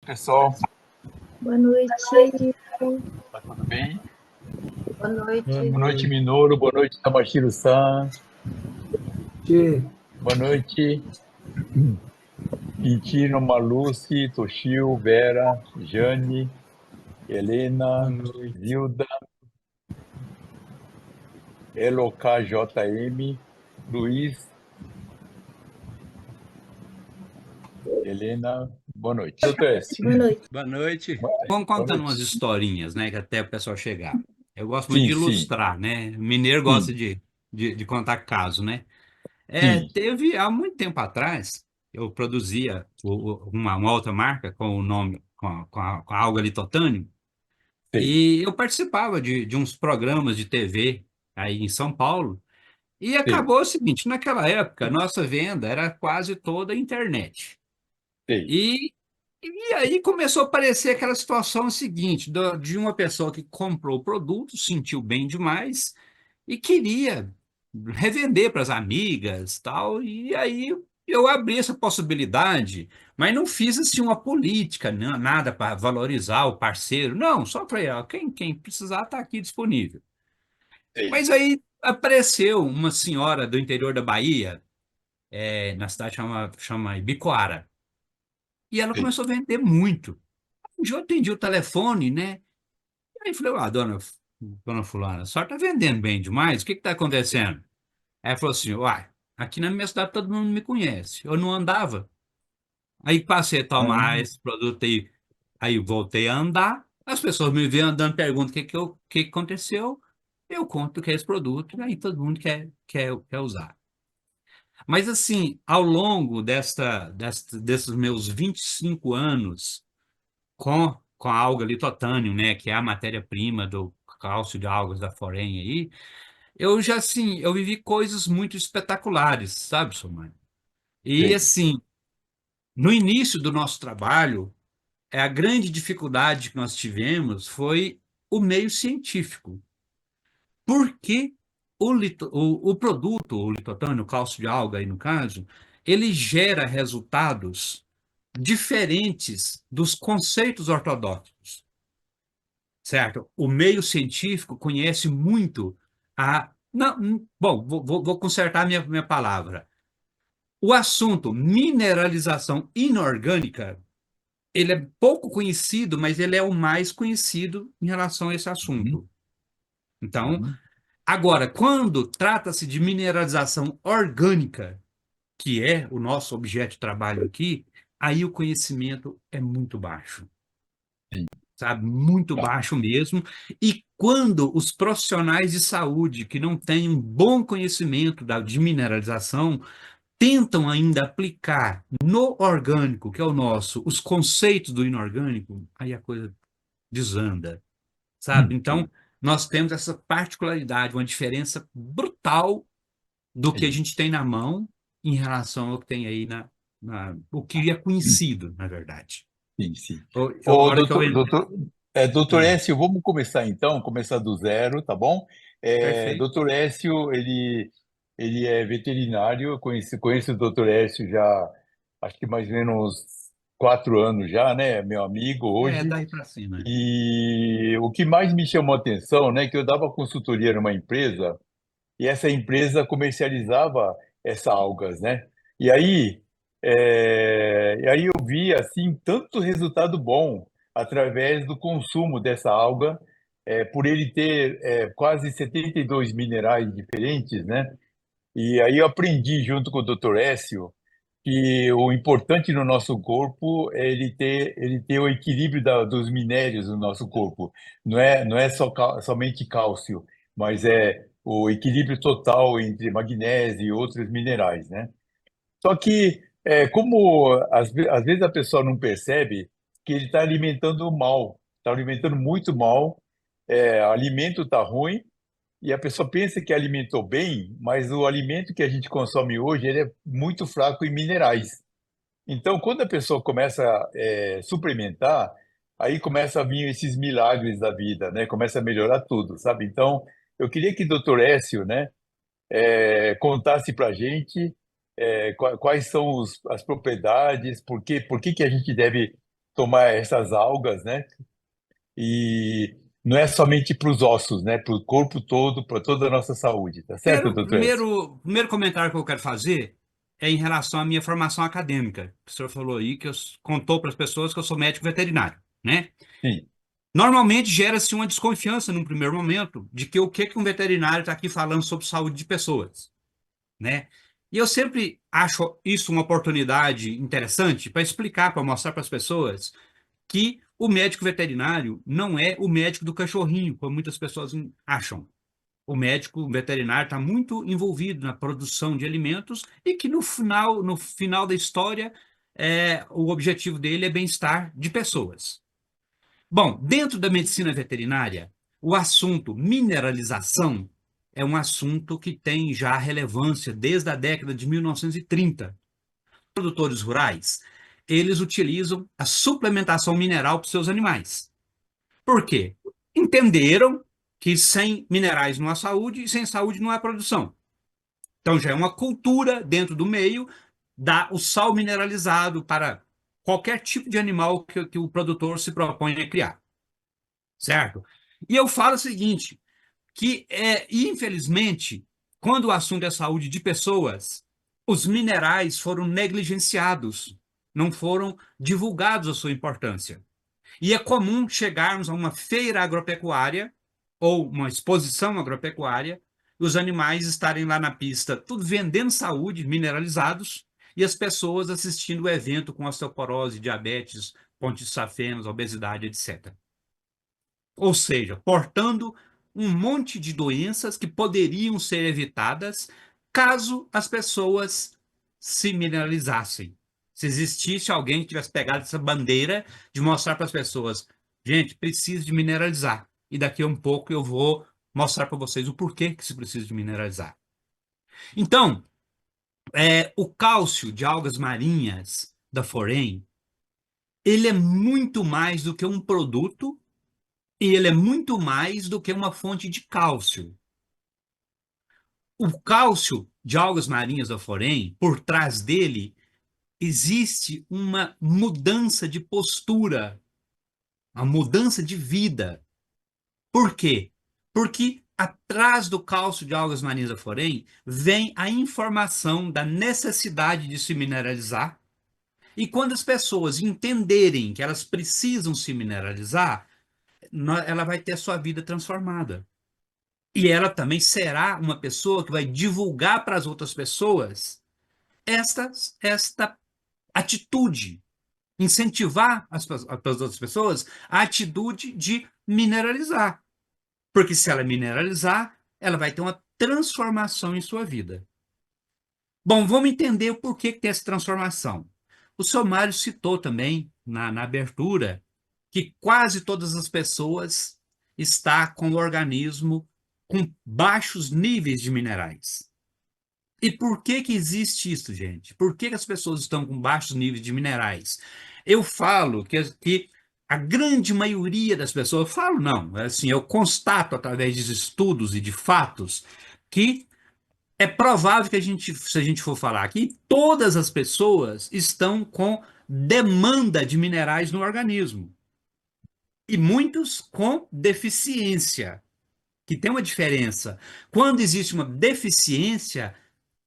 pessoal. Boa noite. Tá tudo bem? Boa noite. Boa noite, Minoru. Boa noite, Tamashiro-san. Che, Boa noite, Quintino, Maluci, Toshio, Vera, Jane, boa Helena, noite. Zilda, LOKJM, Luiz, Helena. Boa noite. Doutor S. Boa noite. Boa noite. Boa Vamos contando noite. umas historinhas, né? Que até o pessoal chegar. Eu gosto muito Sim, de sim, ilustrar, né? Mineiro gosta sim, de contar caso, né? sim, Teve há muito tempo atrás, eu produzia uma outra marca com o nome, com a Alga Litotânio, sim, e eu participava de uns programas de TV aí em São Paulo, e sim, acabou o seguinte, naquela época, a nossa venda era quase toda internet. sim, E, e aí começou a aparecer aquela situação seguinte, de uma pessoa que comprou o produto, sentiu bem demais e queria revender para as amigas, tal. E aí eu abri essa possibilidade, mas não fiz assim uma política, nada para valorizar o parceiro. Não, só falei, ó, quem precisar está aqui disponível. sim, Mas aí apareceu uma senhora do interior da Bahia, na cidade chama Ibicoara, e ela sim. começou a vender muito. Um dia eu atendi o telefone, né? E aí falei, dona fulana, a senhora tá vendendo bem demais? O que que tá acontecendo? Aí ela falou assim, uai, aqui na minha cidade todo mundo me conhece. Eu não andava. Aí passei a Ah, tomar esse produto aí voltei a andar. As pessoas me veem andando, perguntam o que que aconteceu. Eu conto que é esse produto, e aí todo mundo quer usar. Mas assim, ao longo desses meus 25 anos, com a alga litotânio, né, que é a matéria-prima do cálcio de algas da Forem aí, eu já, assim, eu vivi coisas muito espetaculares, sabe, Somani? E, sim, assim, no início do nosso trabalho, a grande dificuldade que nós tivemos foi o meio científico. Porque o produto, o litotânio, o cálcio de alga aí no caso, ele gera resultados diferentes dos conceitos ortodoxos. Certo? O meio científico conhece muito a. Não, bom, vou consertar minha palavra. O assunto mineralização inorgânica, ele é pouco conhecido, mas ele é o mais conhecido em relação a esse uhum, assunto. Então, uhum, agora, quando trata-se de mineralização orgânica, que é o nosso objeto de trabalho aqui, aí o conhecimento é muito baixo. sim. Sabe? Muito Tá. baixo mesmo. E quando os profissionais de saúde que não têm um bom conhecimento de mineralização tentam ainda aplicar no orgânico, que é o nosso, os conceitos do inorgânico, aí a coisa desanda, sabe? Então, nós temos essa particularidade, uma diferença brutal do que a Sim, gente tem na mão em relação ao que tem aí o que é conhecido, na verdade. sim, sim. A Ô, hora que eu doutor, entrei. doutor Ah, Écio, vamos começar então, começar do zero, tá bom? perfeito. Doutor Écio, ele é veterinário, eu conheço o doutor Écio já, acho que mais ou menos 4 anos já, né? Meu amigo hoje. Daí para cima. E o que mais me chamou a atenção, né, que eu dava consultoria numa empresa, e essa empresa comercializava essa algas, né? E aí eu vi assim tanto resultado bom através do consumo dessa alga, por ele ter quase 72 minerais diferentes, né? E aí eu aprendi junto com o Dr. Écio que o importante no nosso corpo é ele ter o equilíbrio dos minérios no nosso corpo. Não é somente cálcio, mas é o equilíbrio total entre magnésio e outros minerais, né? Só que, como às vezes a pessoa não percebe que ele está alimentando mal, está alimentando muito mal, o alimento está ruim, e a pessoa pensa que alimentou bem, mas o alimento que a gente consome hoje ele é muito fraco em minerais. Então, quando a pessoa começa a suplementar, aí começa a vir esses milagres da vida, né? Começa a melhorar tudo, sabe? Então, eu queria que o Dr. Écio, né, contasse para a gente quais são as propriedades, por que que a gente deve tomar essas algas, né? E não é somente para os ossos, né? Para o corpo todo, para toda a nossa saúde, tá certo, Primeiro, doutor Edson? primeiro comentário que eu quero fazer é em relação à minha formação acadêmica. O senhor falou aí que contou para as pessoas que eu sou médico veterinário, né? Sim, Normalmente gera-se uma desconfiança num primeiro momento de que o que que um veterinário está aqui falando sobre saúde de pessoas, né? E eu sempre acho isso uma oportunidade interessante para explicar, para mostrar para as pessoas que o médico veterinário não é o médico do cachorrinho, como muitas pessoas acham. O médico veterinário está muito envolvido na produção de alimentos e que no final da história, o objetivo dele é bem-estar de pessoas. Bom, dentro da medicina veterinária, o assunto mineralização é um assunto que tem já relevância desde a década de 1930. Produtores rurais, eles utilizam a suplementação mineral para os seus animais. Por quê? Entenderam que sem minerais não há saúde e sem saúde não há produção. Então já é uma cultura dentro do meio dar o sal mineralizado para qualquer tipo de animal que o produtor se propõe a criar, certo? E eu falo o seguinte, que infelizmente, quando o assunto é saúde de pessoas, os minerais foram negligenciados, não foram divulgados a sua importância. E é comum chegarmos a uma feira agropecuária ou uma exposição agropecuária, e os animais estarem lá na pista, tudo vendendo saúde, mineralizados, e as pessoas assistindo o evento com osteoporose, diabetes, pontos safenos, obesidade, etc. Ou seja, portando um monte de doenças que poderiam ser evitadas caso as pessoas se mineralizassem. Se existisse alguém que tivesse pegado essa bandeira de mostrar para as pessoas, gente, precisa de mineralizar. E daqui a um pouco eu vou mostrar para vocês o porquê que se precisa de mineralizar. Então, o cálcio de algas marinhas da Forem, ele é muito mais do que um produto e ele é muito mais do que uma fonte de cálcio. O cálcio de algas marinhas da Forem, por trás dele, existe uma mudança de postura, uma mudança de vida. Por quê? Porque atrás do cálcio de algas marinhas da Forem vem a informação da necessidade de se mineralizar. E quando as pessoas entenderem que elas precisam se mineralizar, ela vai ter a sua vida transformada. E ela também será uma pessoa que vai divulgar para as outras pessoas esta atitude, incentivar as outras pessoas a atitude de mineralizar. Porque se ela mineralizar, ela vai ter uma transformação em sua vida. Bom, vamos entender o porquê que tem essa transformação. O seu Mário citou também, na abertura, que quase todas as pessoas estão com o organismo com baixos níveis de minerais. E por que que existe isso, gente? Por que que as pessoas estão com baixos níveis de minerais? Eu falo que a grande maioria das pessoas, eu falo não, assim, eu constato através de estudos e de fatos que é provável que se a gente for falar aqui, todas as pessoas estão com demanda de minerais no organismo. E muitos com deficiência, que tem uma diferença. Quando existe uma deficiência,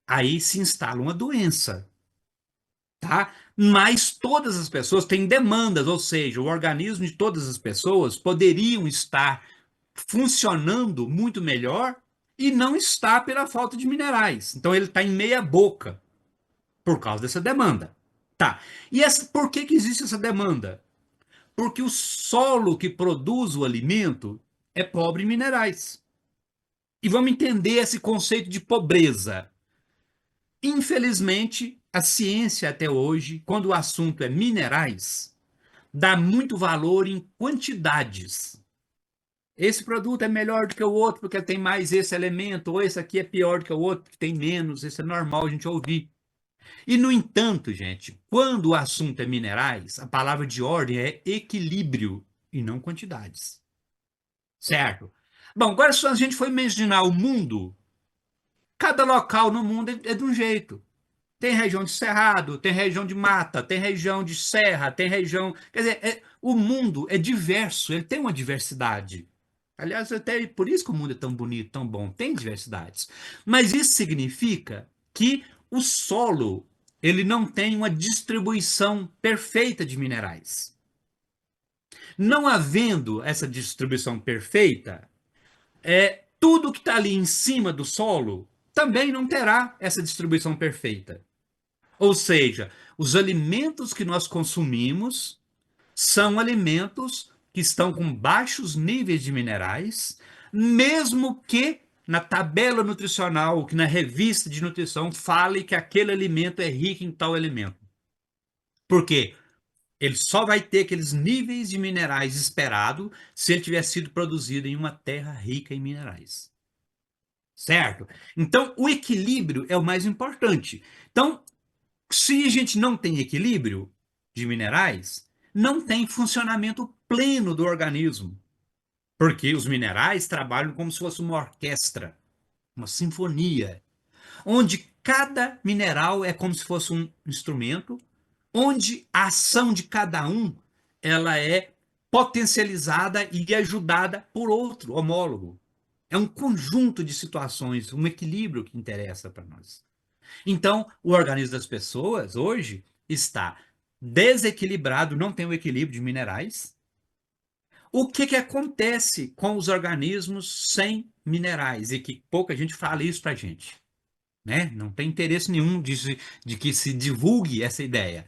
aí se instala uma doença, tá? Mas todas as pessoas têm demandas, ou seja, o organismo de todas as pessoas poderiam estar funcionando muito melhor e não está pela falta de minerais. Então ele está em meia boca por causa dessa demanda. Tá. E por que que existe essa demanda? Porque o solo que produz o alimento é pobre em minerais. E vamos entender esse conceito de pobreza. Infelizmente, a ciência até hoje, quando o assunto é minerais, dá muito valor em quantidades. Esse produto é melhor do que o outro porque tem mais esse elemento, ou esse aqui é pior do que o outro porque tem menos. Isso é normal a gente ouvir. E, no entanto, gente, quando o assunto é minerais, a palavra de ordem é equilíbrio e não quantidades. Certo? Bom, agora se a gente for imaginar o mundo, cada local no mundo é de um jeito. Tem região de cerrado, tem região de mata, tem região de serra, tem região. Quer dizer, o mundo é diverso, ele tem uma diversidade. Aliás, até por isso que o mundo é tão bonito, tão bom, tem diversidades. Mas isso significa que o solo ele não tem uma distribuição perfeita de minerais. Não havendo essa distribuição perfeita, tudo que está ali em cima do solo também não terá essa distribuição perfeita. Ou seja, os alimentos que nós consumimos são alimentos que estão com baixos níveis de minerais, mesmo que na tabela nutricional, que na revista de nutrição fale que aquele alimento é rico em tal elemento. Por quê? Ele só vai ter aqueles níveis de minerais esperados se ele tiver sido produzido em uma terra rica em minerais. Certo? Então, o equilíbrio é o mais importante. Então, se a gente não tem equilíbrio de minerais, não tem funcionamento pleno do organismo. Porque os minerais trabalham como se fosse uma orquestra, uma sinfonia, onde cada mineral é como se fosse um instrumento, onde a ação de cada um ela é potencializada e ajudada por outro homólogo. É um conjunto de situações, um equilíbrio que interessa para nós. Então, o organismo das pessoas hoje está desequilibrado, não tem o equilíbrio de minerais. O que, que acontece com os organismos sem minerais? E que pouca gente fala isso para a gente. Né? Não tem interesse nenhum de que se divulgue essa ideia.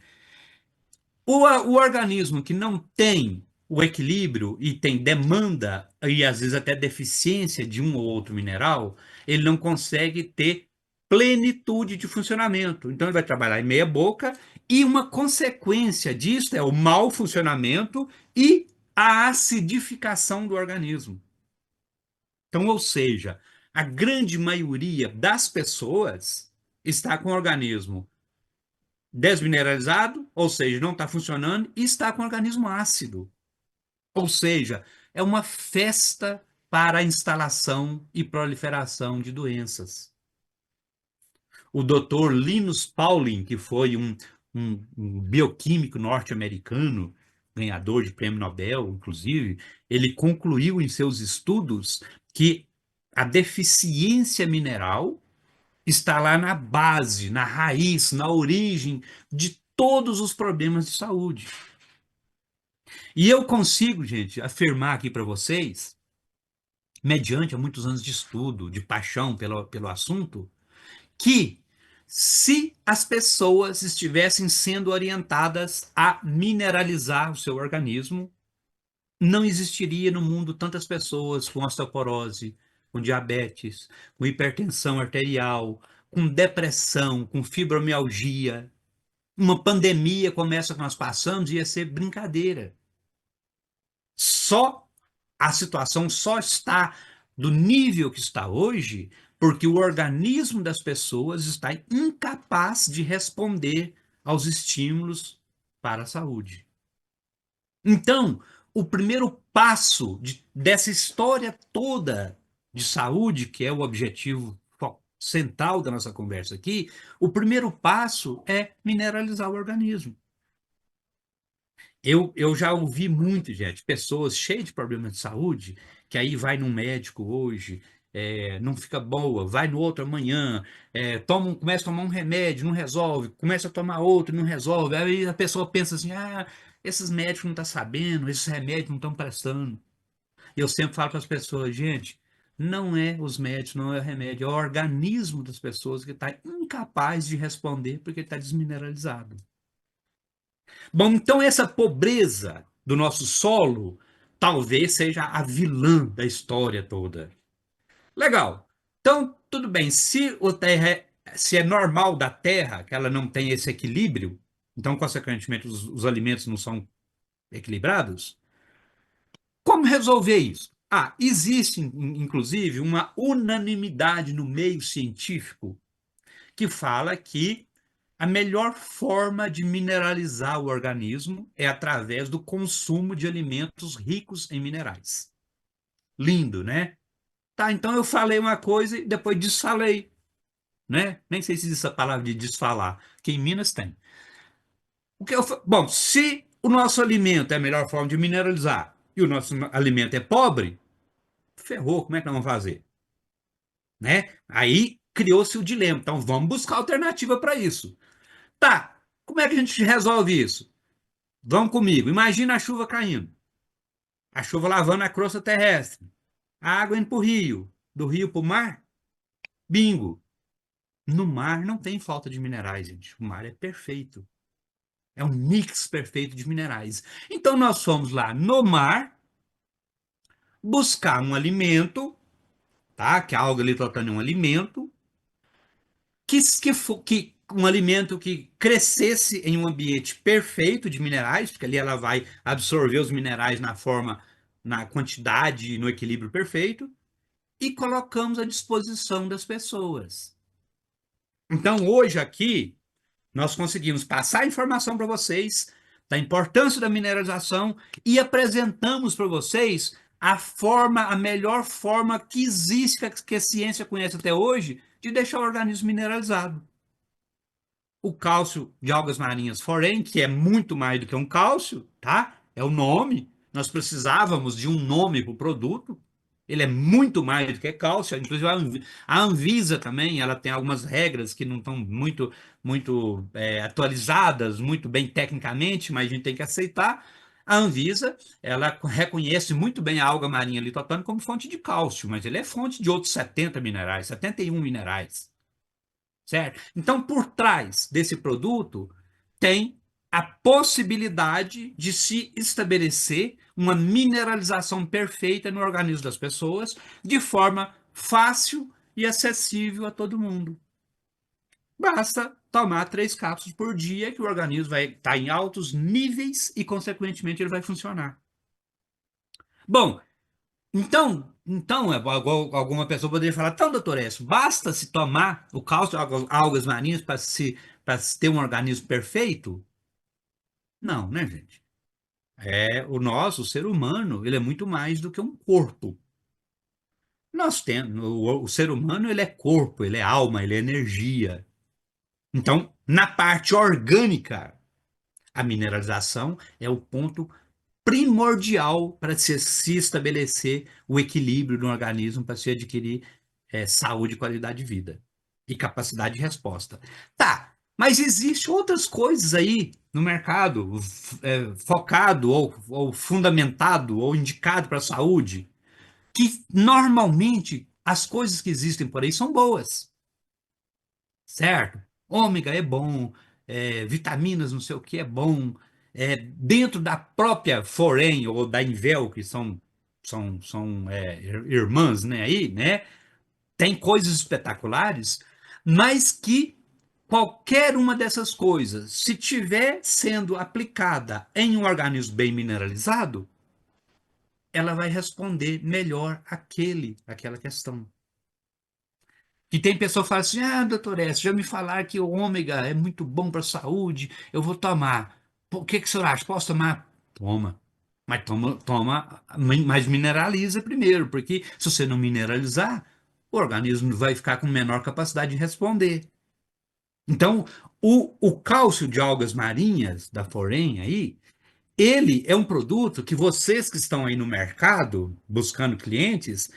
O organismo que não tem o equilíbrio e tem demanda e às vezes até deficiência de um ou outro mineral, ele não consegue ter plenitude de funcionamento. Então ele vai trabalhar em meia boca e uma consequência disso é o mau funcionamento e a acidificação do organismo. Então, ou seja, a grande maioria das pessoas está com o organismo desmineralizado, ou seja, não está funcionando, e está com o organismo ácido. Ou seja, é uma festa para a instalação e proliferação de doenças. O Dr. Linus Pauling, que foi um bioquímico norte-americano, ganhador de prêmio Nobel, inclusive, ele concluiu em seus estudos que a deficiência mineral está lá na base, na raiz, na origem de todos os problemas de saúde. E eu consigo, gente, afirmar aqui para vocês, mediante há muitos anos de estudo, de paixão pelo assunto, que se as pessoas estivessem sendo orientadas a mineralizar o seu organismo, não existiria no mundo tantas pessoas com osteoporose, com diabetes, com hipertensão arterial, com depressão, com fibromialgia. Uma pandemia começa que nós passamos ia ser brincadeira. Só a situação só está do nível que está hoje porque o organismo das pessoas está incapaz de responder aos estímulos para a saúde. Então, o primeiro passo dessa história toda de saúde, que é o objetivo central da nossa conversa aqui, o primeiro passo é mineralizar o organismo. Eu já ouvi muito, gente, pessoas cheias de problemas de saúde, que aí vai num médico hoje, não fica boa, vai no outro amanhã, começa a tomar um remédio, não resolve, começa a tomar outro, não resolve. Aí a pessoa pensa assim, esses médicos não estão sabendo, esses remédios não estão prestando. E eu sempre falo para as pessoas, gente, não é os médicos, não é o remédio, é o organismo das pessoas que está incapaz de responder porque está desmineralizado. Bom, então essa pobreza do nosso solo talvez seja a vilã da história toda. Legal. Então, tudo bem. Se é normal da Terra que ela não tem esse equilíbrio, então, consequentemente, os alimentos não são equilibrados, como resolver isso? Existe, inclusive, uma unanimidade no meio científico que fala que a melhor forma de mineralizar o organismo é através do consumo de alimentos ricos em minerais. Lindo, né? Tá, então eu falei uma coisa e depois desfalei. né? Nem sei se existe essa palavra de desfalar, que em Minas tem. Bom, se o nosso alimento é a melhor forma de mineralizar e o nosso alimento é pobre, ferrou, como é que nós vamos fazer? Né? Aí criou-se o dilema. Então vamos buscar alternativa para isso. Tá, como é que a gente resolve isso? Vamos comigo. Imagina a chuva caindo. A chuva lavando a crosta terrestre. A água indo para o rio. Do rio para o mar. Bingo. No mar não tem falta de minerais, gente. O mar é perfeito. É um mix perfeito de minerais. Então nós fomos lá no mar buscar um alimento, tá? Que a alga litotânia é um alimento, que um alimento que crescesse em um ambiente perfeito de minerais, porque ali ela vai absorver os minerais na forma, na quantidade e no equilíbrio perfeito, e colocamos à disposição das pessoas. Então, hoje aqui, nós conseguimos passar a informação para vocês da importância da mineralização e apresentamos para vocês a melhor forma que existe, que a ciência conhece até hoje, de deixar o organismo mineralizado. O cálcio de algas marinhas forém, que é muito mais do que um cálcio, tá? É o nome. Nós precisávamos de um nome para o produto. Ele é muito mais do que cálcio. Inclusive a Anvisa também, ela tem algumas regras que não estão muito atualizadas, muito bem tecnicamente, mas a gente tem que aceitar. A Anvisa, ela reconhece muito bem a alga marinha litotânica como fonte de cálcio, mas ele é fonte de outros 70 minerais, 71 minerais. Certo? Então, por trás desse produto, tem a possibilidade de se estabelecer uma mineralização perfeita no organismo das pessoas, de forma fácil e acessível a todo mundo. Basta tomar 3 cápsulas por dia, que o organismo vai estar em altos níveis e, consequentemente, ele vai funcionar. Bom, então, alguma pessoa poderia falar, então, doutor Écio, basta se tomar o cálcio de algas marinhas para se ter um organismo perfeito? Não, né, gente? O ser humano, ele é muito mais do que um corpo. Nós temos, o ser humano, ele é corpo, ele é alma, ele é energia. Então, na parte orgânica, a mineralização é o ponto primordial para se estabelecer o equilíbrio do organismo, para se adquirir saúde e qualidade de vida e capacidade de resposta. Tá, mas existe outras coisas aí no mercado focado ou fundamentado ou indicado para a saúde, que normalmente as coisas que existem por aí são boas, certo? Ômega é bom, vitaminas não sei o que é bom, dentro da própria Forem ou da Invel, que são irmãs, né, aí, né, tem coisas espetaculares, mas que qualquer uma dessas coisas, se tiver sendo aplicada em um organismo bem mineralizado, ela vai responder melhor aquela questão. E tem pessoa que fala assim, doutor S, já me falaram que o ômega é muito bom para a saúde, eu vou tomar. O que o senhor acha? Posso tomar? Toma. Mas toma, mas mineraliza primeiro, porque se você não mineralizar, o organismo vai ficar com menor capacidade de responder. Então, o cálcio de algas marinhas, da Forem aí, ele é um produto que vocês que estão aí no mercado, buscando clientes,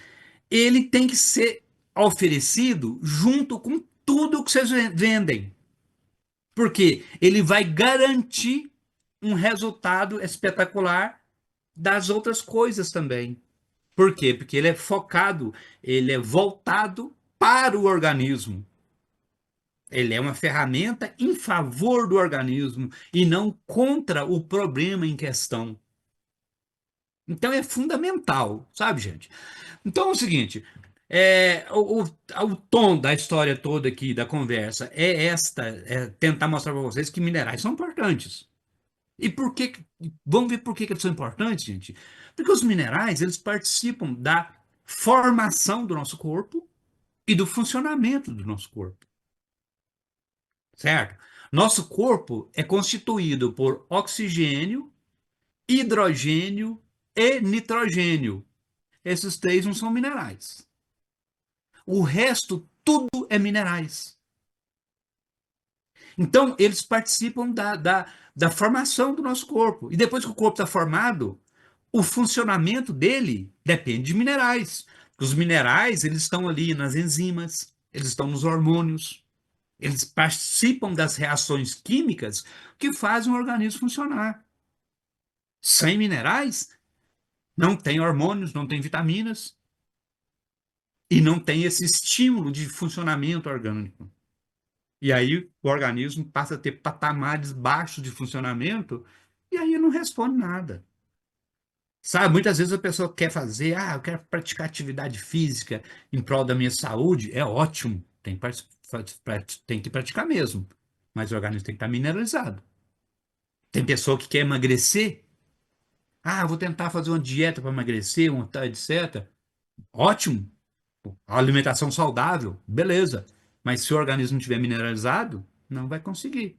ele tem que ser oferecido junto com tudo que vocês vendem. Porque ele vai garantir um resultado espetacular das outras coisas também. Por quê? Porque ele é focado, ele é voltado para o organismo. Ele é uma ferramenta em favor do organismo e não contra o problema em questão. Então é fundamental, sabe, gente? Então é o seguinte, o tom da história toda aqui, da conversa, tentar mostrar para vocês que minerais são importantes. E por que, vamos ver por que eles são importantes, gente? Porque os minerais, eles participam da formação do nosso corpo e do funcionamento do nosso corpo, certo? Nosso corpo é constituído por oxigênio, hidrogênio e nitrogênio. Esses três não são minerais. O resto, tudo é minerais. Então, eles participam da formação do nosso corpo. E depois que o corpo está formado, o funcionamento dele depende de minerais. Os minerais, eles estão ali nas enzimas, eles estão nos hormônios, eles participam das reações químicas que fazem o organismo funcionar. Sem minerais, não tem hormônios, não tem vitaminas e não tem esse estímulo de funcionamento orgânico. E aí o organismo passa a ter patamares baixos de funcionamento e aí não responde nada. Sabe, muitas vezes a pessoa quer fazer, eu quero praticar atividade física em prol da minha saúde, é ótimo, tem que praticar mesmo, mas o organismo tem que estar mineralizado. Tem pessoa que quer emagrecer, vou tentar fazer uma dieta para emagrecer, etc. Ótimo, a alimentação saudável, beleza, mas se o organismo não estiver mineralizado, não vai conseguir,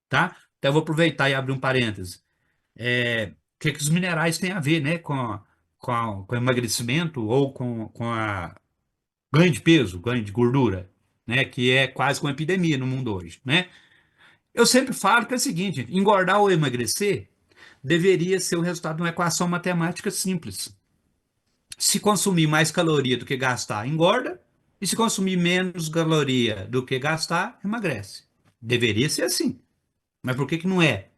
tá? Então eu vou aproveitar e abrir um parêntese. O que os minerais têm a ver, né, com emagrecimento ou com a ganho de peso, ganho de gordura, né, que é quase uma epidemia no mundo hoje, né? Eu sempre falo que é o seguinte, engordar ou emagrecer deveria ser o resultado de uma equação matemática simples. Se consumir mais caloria do que gastar, engorda, e se consumir menos caloria do que gastar, emagrece. Deveria ser assim. Mas por que que não é?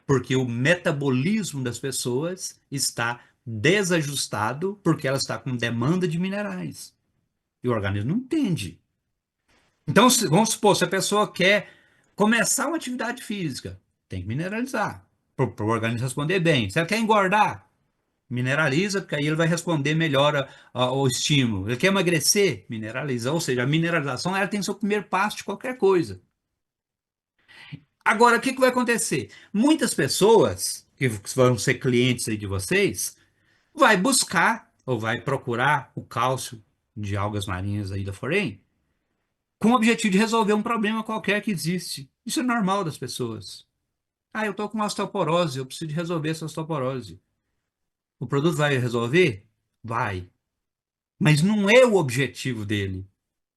Porque o metabolismo das pessoas está desajustado porque ela está com demanda de minerais. E o organismo não entende. Então, vamos supor, se a pessoa quer começar uma atividade física, tem que mineralizar para o organismo responder bem. Se ela quer engordar, mineraliza, porque aí ele vai responder melhor ao estímulo. Ele quer emagrecer, mineraliza. Ou seja, a mineralização ela tem que ser o primeiro passo de qualquer coisa. Agora, o que vai acontecer? Muitas pessoas que vão ser clientes aí de vocês, vai buscar ou vai procurar o cálcio de algas marinhas aí da Forem com o objetivo de resolver um problema qualquer que existe. Isso é normal das pessoas. Eu estou com osteoporose, eu preciso de resolver essa osteoporose. O produto vai resolver? Vai. Mas não é o objetivo dele.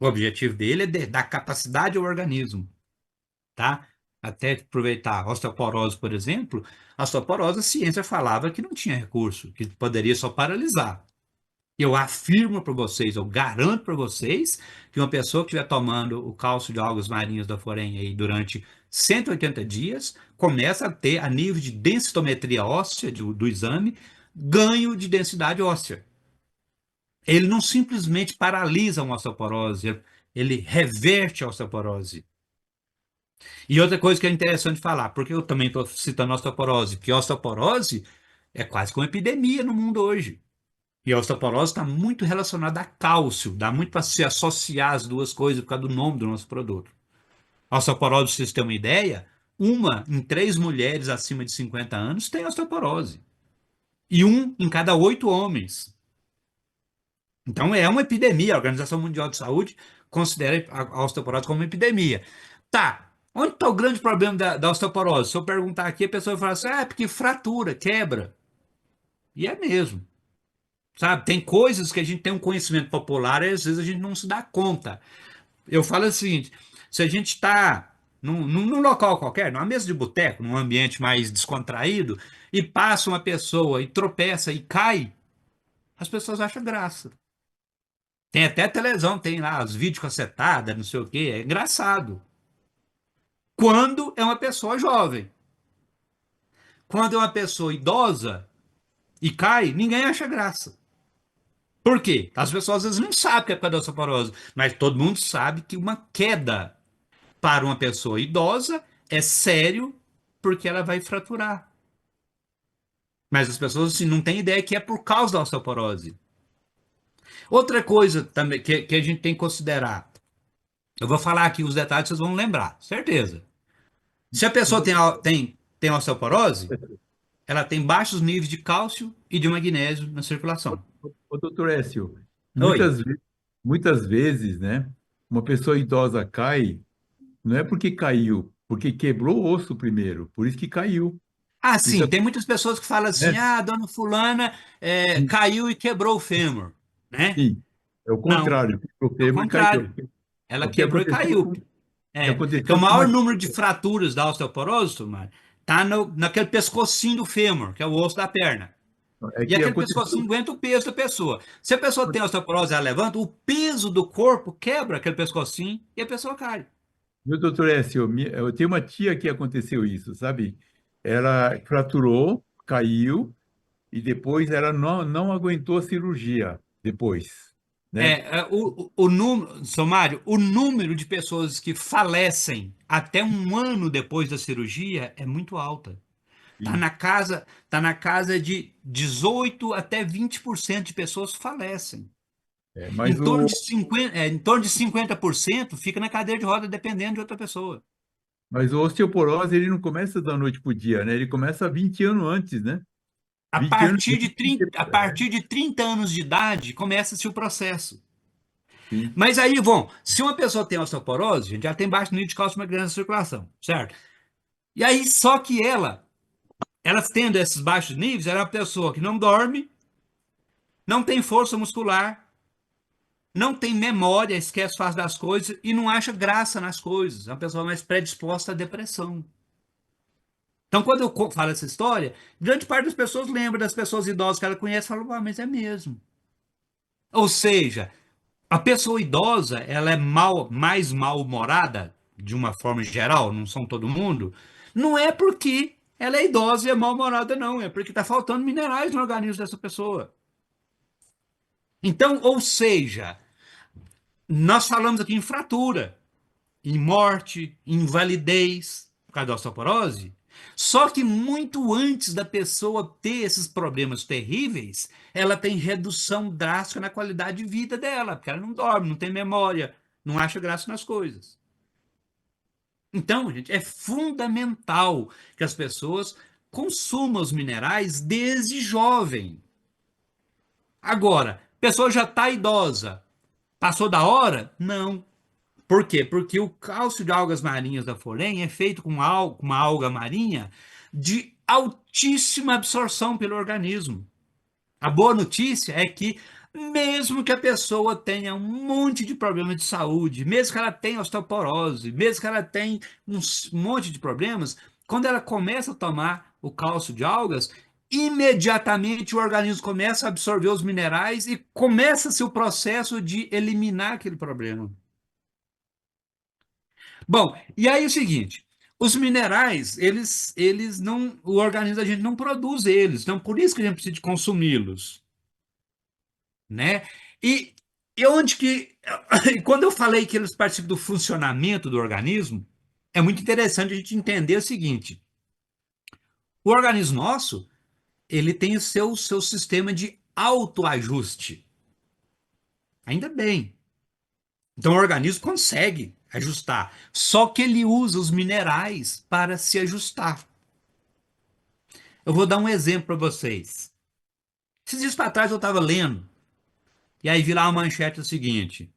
O objetivo dele é dar capacidade ao organismo, tá? Até aproveitar a osteoporose, por exemplo, a osteoporose, a ciência falava que não tinha recurso, que poderia só paralisar. Eu afirmo para vocês, eu garanto para vocês, que uma pessoa que estiver tomando o cálcio de algas marinhas da Forem aí durante 180 dias, começa a ter, a nível de densitometria óssea do exame, ganho de densidade óssea. Ele não simplesmente paralisa uma osteoporose, ele reverte a osteoporose. E outra coisa que é interessante falar, porque eu também estou citando osteoporose, que osteoporose é quase que uma epidemia no mundo hoje. E a osteoporose está muito relacionada a cálcio, dá muito para se associar as duas coisas por causa do nome do nosso produto. A osteoporose, para vocês terem uma ideia, uma em 3 mulheres acima de 50 anos tem osteoporose. E 1 em cada 8 homens. Então é uma epidemia. A Organização Mundial de Saúde considera a osteoporose como uma epidemia. Tá. Onde está o grande problema da osteoporose? Se eu perguntar aqui, a pessoa vai falar assim: é porque fratura, quebra. E é mesmo. Sabe? Tem coisas que a gente tem um conhecimento popular e às vezes a gente não se dá conta. Eu falo o seguinte: se a gente está num local qualquer, numa mesa de boteco, num ambiente mais descontraído, e passa uma pessoa e tropeça e cai, as pessoas acham graça. Tem até televisão, tem lá os vídeos cassetadas, não sei o quê, é engraçado. Quando é uma pessoa jovem. Quando é uma pessoa idosa e cai, ninguém acha graça. Por quê? As pessoas às vezes não sabem que é osteoporose, mas todo mundo sabe que uma queda para uma pessoa idosa é sério porque ela vai fraturar. Mas as pessoas assim, não têm ideia que é por causa da osteoporose. Outra coisa também que a gente tem que considerar, eu vou falar aqui os detalhes, vocês vão lembrar, certeza. Se a pessoa tem osteoporose, ela tem baixos níveis de cálcio e de magnésio na circulação. Ô, doutor Écio, Oi. muitas vezes, né, uma pessoa idosa cai, não é porque caiu, porque quebrou o osso primeiro, por isso que caiu. Isso Sim, tem muitas pessoas que falam assim, acontece. dona fulana caiu e quebrou o fêmur, né? Sim, é o Não, contrário, o é o fêmur caiu. contrário. Ela O que quebrou e aconteceu caiu. que Porque o aconteceu com maior uma número de fraturas da osteoporose, Tomás, tá naquele pescocinho do fêmur, que é o osso da perna. é E que aquele pescocinho aconteceu, aguenta o peso da pessoa. Se a pessoa tem osteoporose, ela levanta, o peso do corpo quebra aquele pescocinho e a pessoa cai. meu doutor Écio, eu tenho uma tia que aconteceu isso, sabe? Ela fraturou, caiu e depois ela não aguentou a cirurgia depois, né? O número, São Mário, o número de pessoas que falecem até um ano depois da cirurgia é muito alta. E, Tá na casa de 18 até 20% de pessoas falecem. Em mas torno de 50, em torno de 50% fica na cadeira de roda dependendo de outra pessoa. o osteoporose ele não começa da noite para o dia, né? Ele começa 20 anos antes, né? 20 anos antes. A partir de 30 anos de idade começa-se o processo. Sim. Mas aí, bom, se uma pessoa tem osteoporose, a gente já tem baixo nível de cálcio e magnésio na circulação, certo? E aí, só que ela tendo esses baixos níveis, ela é uma pessoa que não dorme, não tem força muscular, não tem memória, esquece faz das coisas e não acha graça nas coisas. É uma pessoa mais predisposta à depressão. Então, quando eu falo essa história, grande parte das pessoas lembra das pessoas idosas que ela conhece e fala, mas é mesmo. Ou seja, a pessoa idosa, ela é mais mal-humorada, de uma forma geral, não são todo mundo, não é porque ela é idosa e é mal-humorada, não, é porque está faltando minerais no organismo dessa pessoa. Então, ou seja, nós falamos aqui em fratura, em morte, em invalidez, por causa da osteoporose. Só que muito antes da pessoa ter esses problemas terríveis, ela tem redução drástica na qualidade de vida dela, porque ela não dorme, não tem memória, não acha graça nas coisas. Então, gente, é fundamental que as pessoas consumam os minerais desde jovem. Agora, a pessoa já está idosa, passou da hora? Não. Por quê? Porque o cálcio de algas marinhas da Forem é feito com uma alga marinha de altíssima absorção pelo organismo. A boa notícia é que, mesmo que a pessoa tenha um monte de problemas de saúde, mesmo que ela tenha osteoporose, mesmo que ela tenha um monte de problemas, quando ela começa a tomar o cálcio de algas, imediatamente o organismo começa a absorver os minerais e começa-se o processo de eliminar aquele problema. Bom, e aí é o seguinte, os minerais, eles não, o organismo da gente não produz eles, então por isso que a gente precisa de consumi-los, né? E, e onde que, quando eu falei que eles participam do funcionamento do organismo, é muito interessante a gente entender o seguinte, o organismo nosso, ele tem o seu sistema de autoajuste, ainda bem. Então o organismo consegue ajustar, só que ele usa os minerais para se ajustar. Eu vou dar um exemplo para vocês. Esses dias para trás eu estava lendo, e aí vi lá uma manchete o seguinte: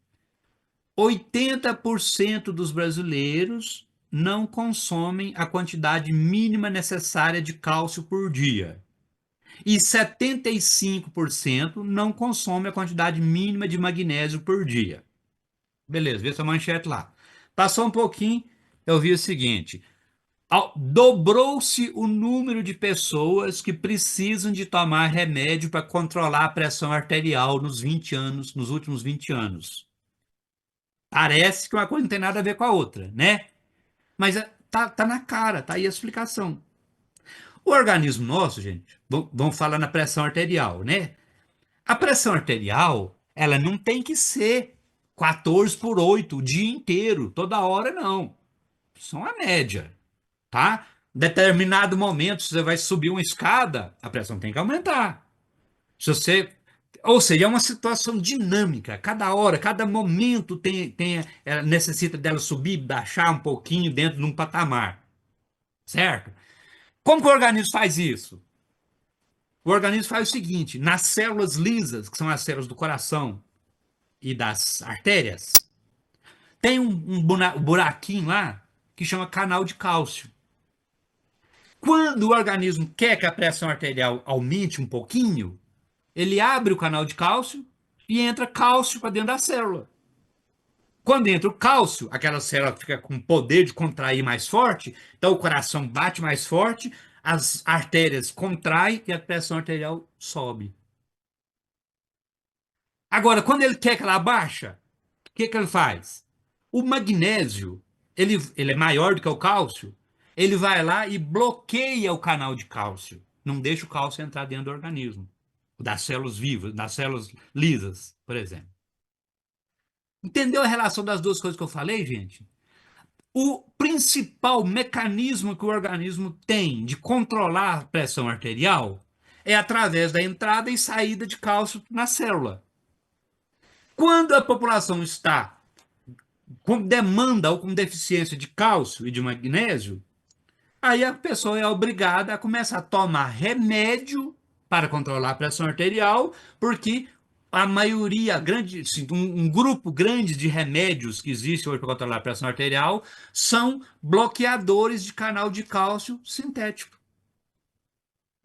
80% dos brasileiros não consomem a quantidade mínima necessária de cálcio por dia. E 75% não consomem a quantidade mínima de magnésio por dia. Beleza, vê essa manchete lá. Passou um pouquinho, eu vi o seguinte: dobrou-se o número de pessoas que precisam de tomar remédio para controlar a pressão arterial nos 20 anos, nos últimos 20 anos. Parece que uma coisa não tem nada a ver com a outra, né? Mas tá na cara, tá aí a explicação. O organismo nosso, gente, vamos falar na pressão arterial, né? A pressão arterial, ela não tem que ser 14/8 o dia inteiro, toda hora, não. Isso é uma média. Tá? Determinado momento, se você vai subir uma escada, a pressão tem que aumentar. Se você, ou seja, é uma situação dinâmica. Cada hora, cada momento necessita dela subir, baixar um pouquinho dentro de um patamar, certo? Como que o organismo faz isso? O organismo faz o seguinte: nas células lisas, que são as células do coração e das artérias, tem um buraquinho lá que chama canal de cálcio. Quando o organismo quer que a pressão arterial aumente um pouquinho, ele abre o canal de cálcio e entra cálcio para dentro da célula. Quando entra o cálcio, aquela célula fica com poder de contrair mais forte, então o coração bate mais forte, as artérias contraem e a pressão arterial sobe. Agora, quando ele quer que ela baixa, o que, que ele faz? O magnésio, ele é maior do que o cálcio, ele vai lá e bloqueia o canal de cálcio. Não deixa o cálcio entrar dentro do organismo, das células vivas, das células lisas, por exemplo. Entendeu a relação das duas coisas que eu falei, gente? O principal mecanismo que o organismo tem de controlar a pressão arterial é através da entrada e saída de cálcio na célula. Quando a população está com demanda ou com deficiência de cálcio e de magnésio, aí a pessoa é obrigada a começar a tomar remédio para controlar a pressão arterial, porque a maioria, grande, assim, um grupo grande de remédios que existe hoje para controlar a pressão arterial são bloqueadores de canal de cálcio sintético.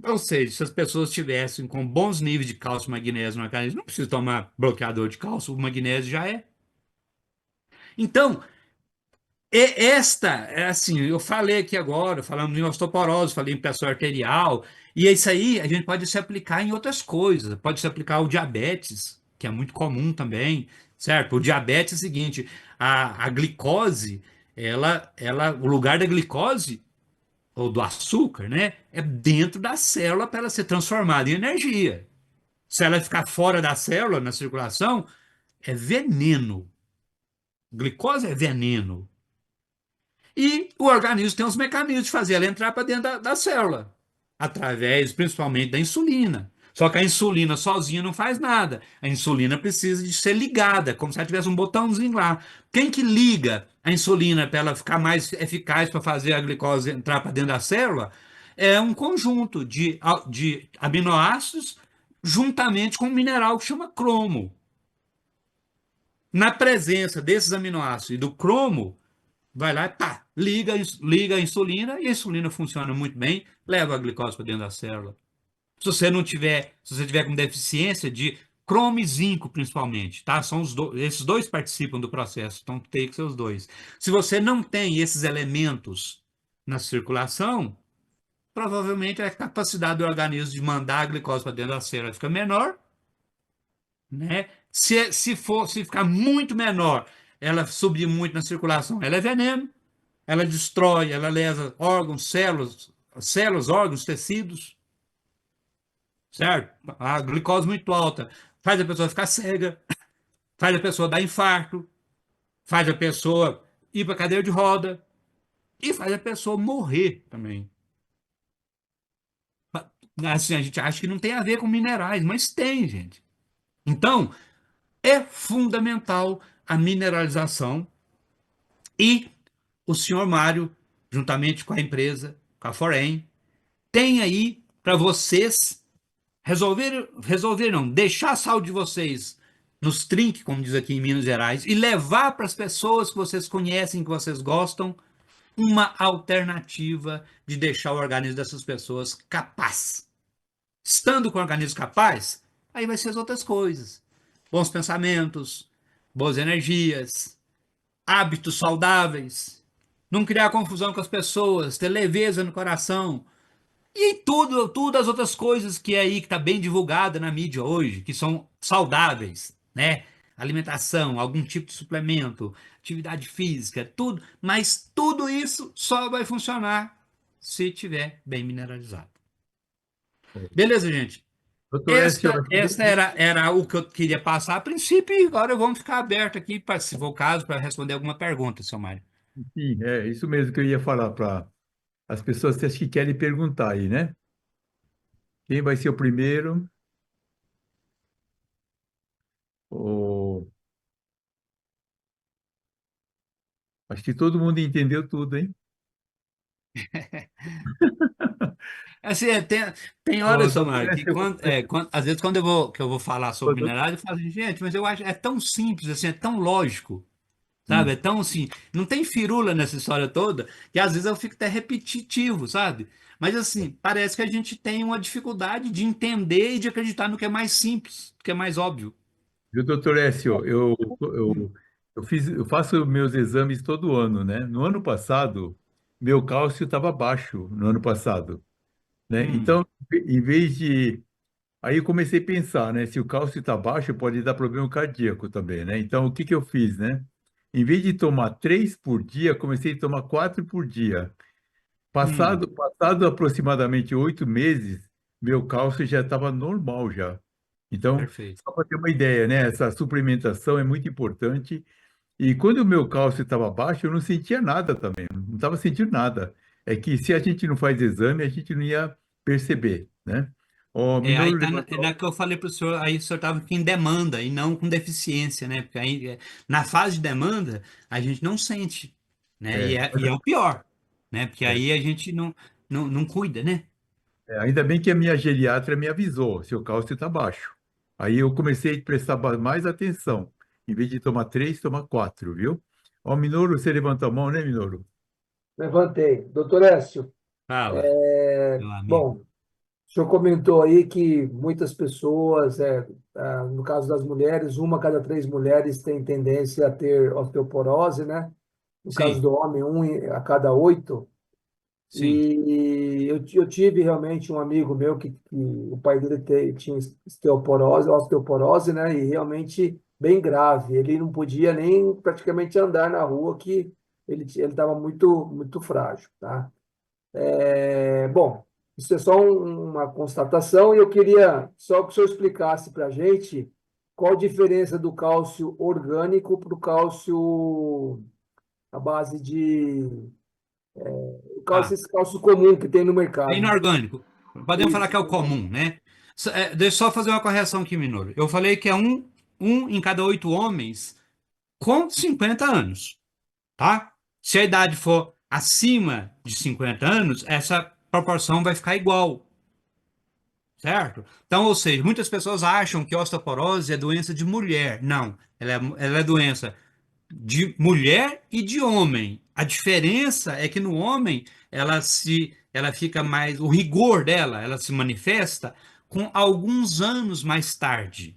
Ou seja, se as pessoas tivessem com bons níveis de cálcio e magnésio no organismo, não precisa tomar bloqueador de cálcio, o magnésio já é. Então, é assim, eu falei aqui agora, falando em osteoporose, falei em pressão arterial, e isso aí a gente pode se aplicar em outras coisas, pode se aplicar ao diabetes, que é muito comum também, certo? O diabetes é o seguinte, a glicose, o lugar da glicose, ou do açúcar, né, é dentro da célula para ela ser transformada em energia. Se ela ficar fora da célula, na circulação, é veneno. Glicose é veneno. E o organismo tem os mecanismos de fazer ela entrar para dentro da célula, através principalmente da insulina. Só que a insulina sozinha não faz nada. A insulina precisa de ser ligada, como se ela tivesse um botãozinho lá. Quem que liga a insulina para ela ficar mais eficaz para fazer a glicose entrar para dentro da célula? É um conjunto de aminoácidos juntamente com um mineral que chama cromo. Na presença desses aminoácidos e do cromo, vai lá e pá, liga a insulina e a insulina funciona muito bem, leva a glicose para dentro da célula. Se você tiver com deficiência de cromo e zinco, principalmente, tá? Esses dois participam do processo, então tem que ser os dois. Se você não tem esses elementos na circulação, provavelmente a capacidade do organismo de mandar a glicose para dentro da célula fica menor, né? Se ficar muito menor, ela subir muito na circulação, ela é veneno, ela destrói, ela lesa órgãos, células, órgãos, tecidos, certo? A glicose muito alta faz a pessoa ficar cega, faz a pessoa dar infarto, faz a pessoa ir para cadeira de roda e faz a pessoa morrer também. Assim, a gente acha que não tem a ver com minerais, mas tem, gente. Então, é fundamental a mineralização e o senhor Mário, juntamente com a empresa, com a Forem, tem aí para vocês resolver não, deixar a saúde de vocês nos trinques, como diz aqui em Minas Gerais, e levar para as pessoas que vocês conhecem, que vocês gostam, uma alternativa de deixar o organismo dessas pessoas capaz. Estando com o organismo capaz, aí vai ser as outras coisas. Bons pensamentos, boas energias, hábitos saudáveis, não criar confusão com as pessoas, ter leveza no coração, e tudo as outras coisas que é aí que está bem divulgada na mídia hoje, que são saudáveis, né? Alimentação, algum tipo de suplemento, atividade física, tudo, mas tudo isso só vai funcionar se tiver bem mineralizado. Beleza, gente? Doutor Écio, Esta era o que eu queria passar a princípio, e agora vamos ficar aberto aqui, se for o caso, para responder alguma pergunta, seu Mário. sim, é isso mesmo que eu ia falar para as pessoas que acho que querem perguntar aí, né? Quem vai ser o primeiro? O... Acho que todo mundo entendeu tudo, hein? Assim, tem Ô, horas, doutor Samara, que Écio, às vezes que eu vou falar sobre minerais, eu falo assim, gente, mas eu acho é tão simples, assim, é tão lógico, sabe? É tão assim, não tem firula nessa história toda, que às vezes eu fico até repetitivo, sabe? Mas assim, parece que a gente tem uma dificuldade de entender e de acreditar no que é mais simples, no que é mais óbvio. Viu, doutor Écio, eu eu faço meus exames todo ano, né? No ano passado, meu cálcio estava baixo, no ano passado, né? Hum, Então, em vez de... Aí eu comecei a pensar, né? Se o cálcio está baixo, pode dar problema cardíaco também, né? Então, o que que eu fiz, né? Em vez de tomar 3 por dia, comecei a tomar 4 por dia. hum, Passado aproximadamente 8 meses, meu cálcio já estava normal já. Então, perfeito. só para ter uma ideia, né? Essa suplementação é muito importante. E quando o meu cálcio estava baixo, eu não sentia nada também, não estava sentindo nada. É que se a gente não faz exame, a gente não ia perceber, né? O Aí Minoro tá na levantou. que eu falei para o senhor, aí o senhor estava em demanda e não com deficiência, né? Porque aí, na fase de demanda, a gente não sente, né? É, E é o pior, né? Porque é, aí a gente não cuida, né? ainda bem que a minha geriatra me avisou, seu cálcio está baixo. Aí eu comecei a prestar mais atenção. Em vez de tomar 3, tomar 4, viu? Ó, Minoro, você levantou a mão, né, Minoro? Levantei. Doutor Écio, Fala, meu amigo. bom, o senhor comentou aí que muitas pessoas, no caso das mulheres, uma a cada 3 mulheres tem tendência a ter osteoporose, né? No caso Sim, do homem, a cada 8. sim. E eu tive realmente um amigo meu que o pai dele tinha osteoporose, né? E realmente bem grave. Ele não podia nem praticamente andar na rua, que ele estava muito, muito frágil, tá? Bom, isso é só uma constatação e eu queria só que o senhor explicasse para a gente qual a diferença do cálcio orgânico para o cálcio à base de Ah, esse cálcio comum que tem no é mercado. inorgânico. Podemos falar Isso, que é o comum, né? Deixa eu só fazer uma correção aqui, Minoro. Eu falei que é um em cada 8 homens com 50 anos, tá? Se a idade for acima de 50 anos, essa proporção vai ficar igual, certo? Então, ou seja, muitas pessoas acham que osteoporose é doença de mulher. Não, ela é doença de mulher e de homem. A diferença é que no homem ela fica mais, o rigor dela, ela se manifesta com alguns anos mais tarde,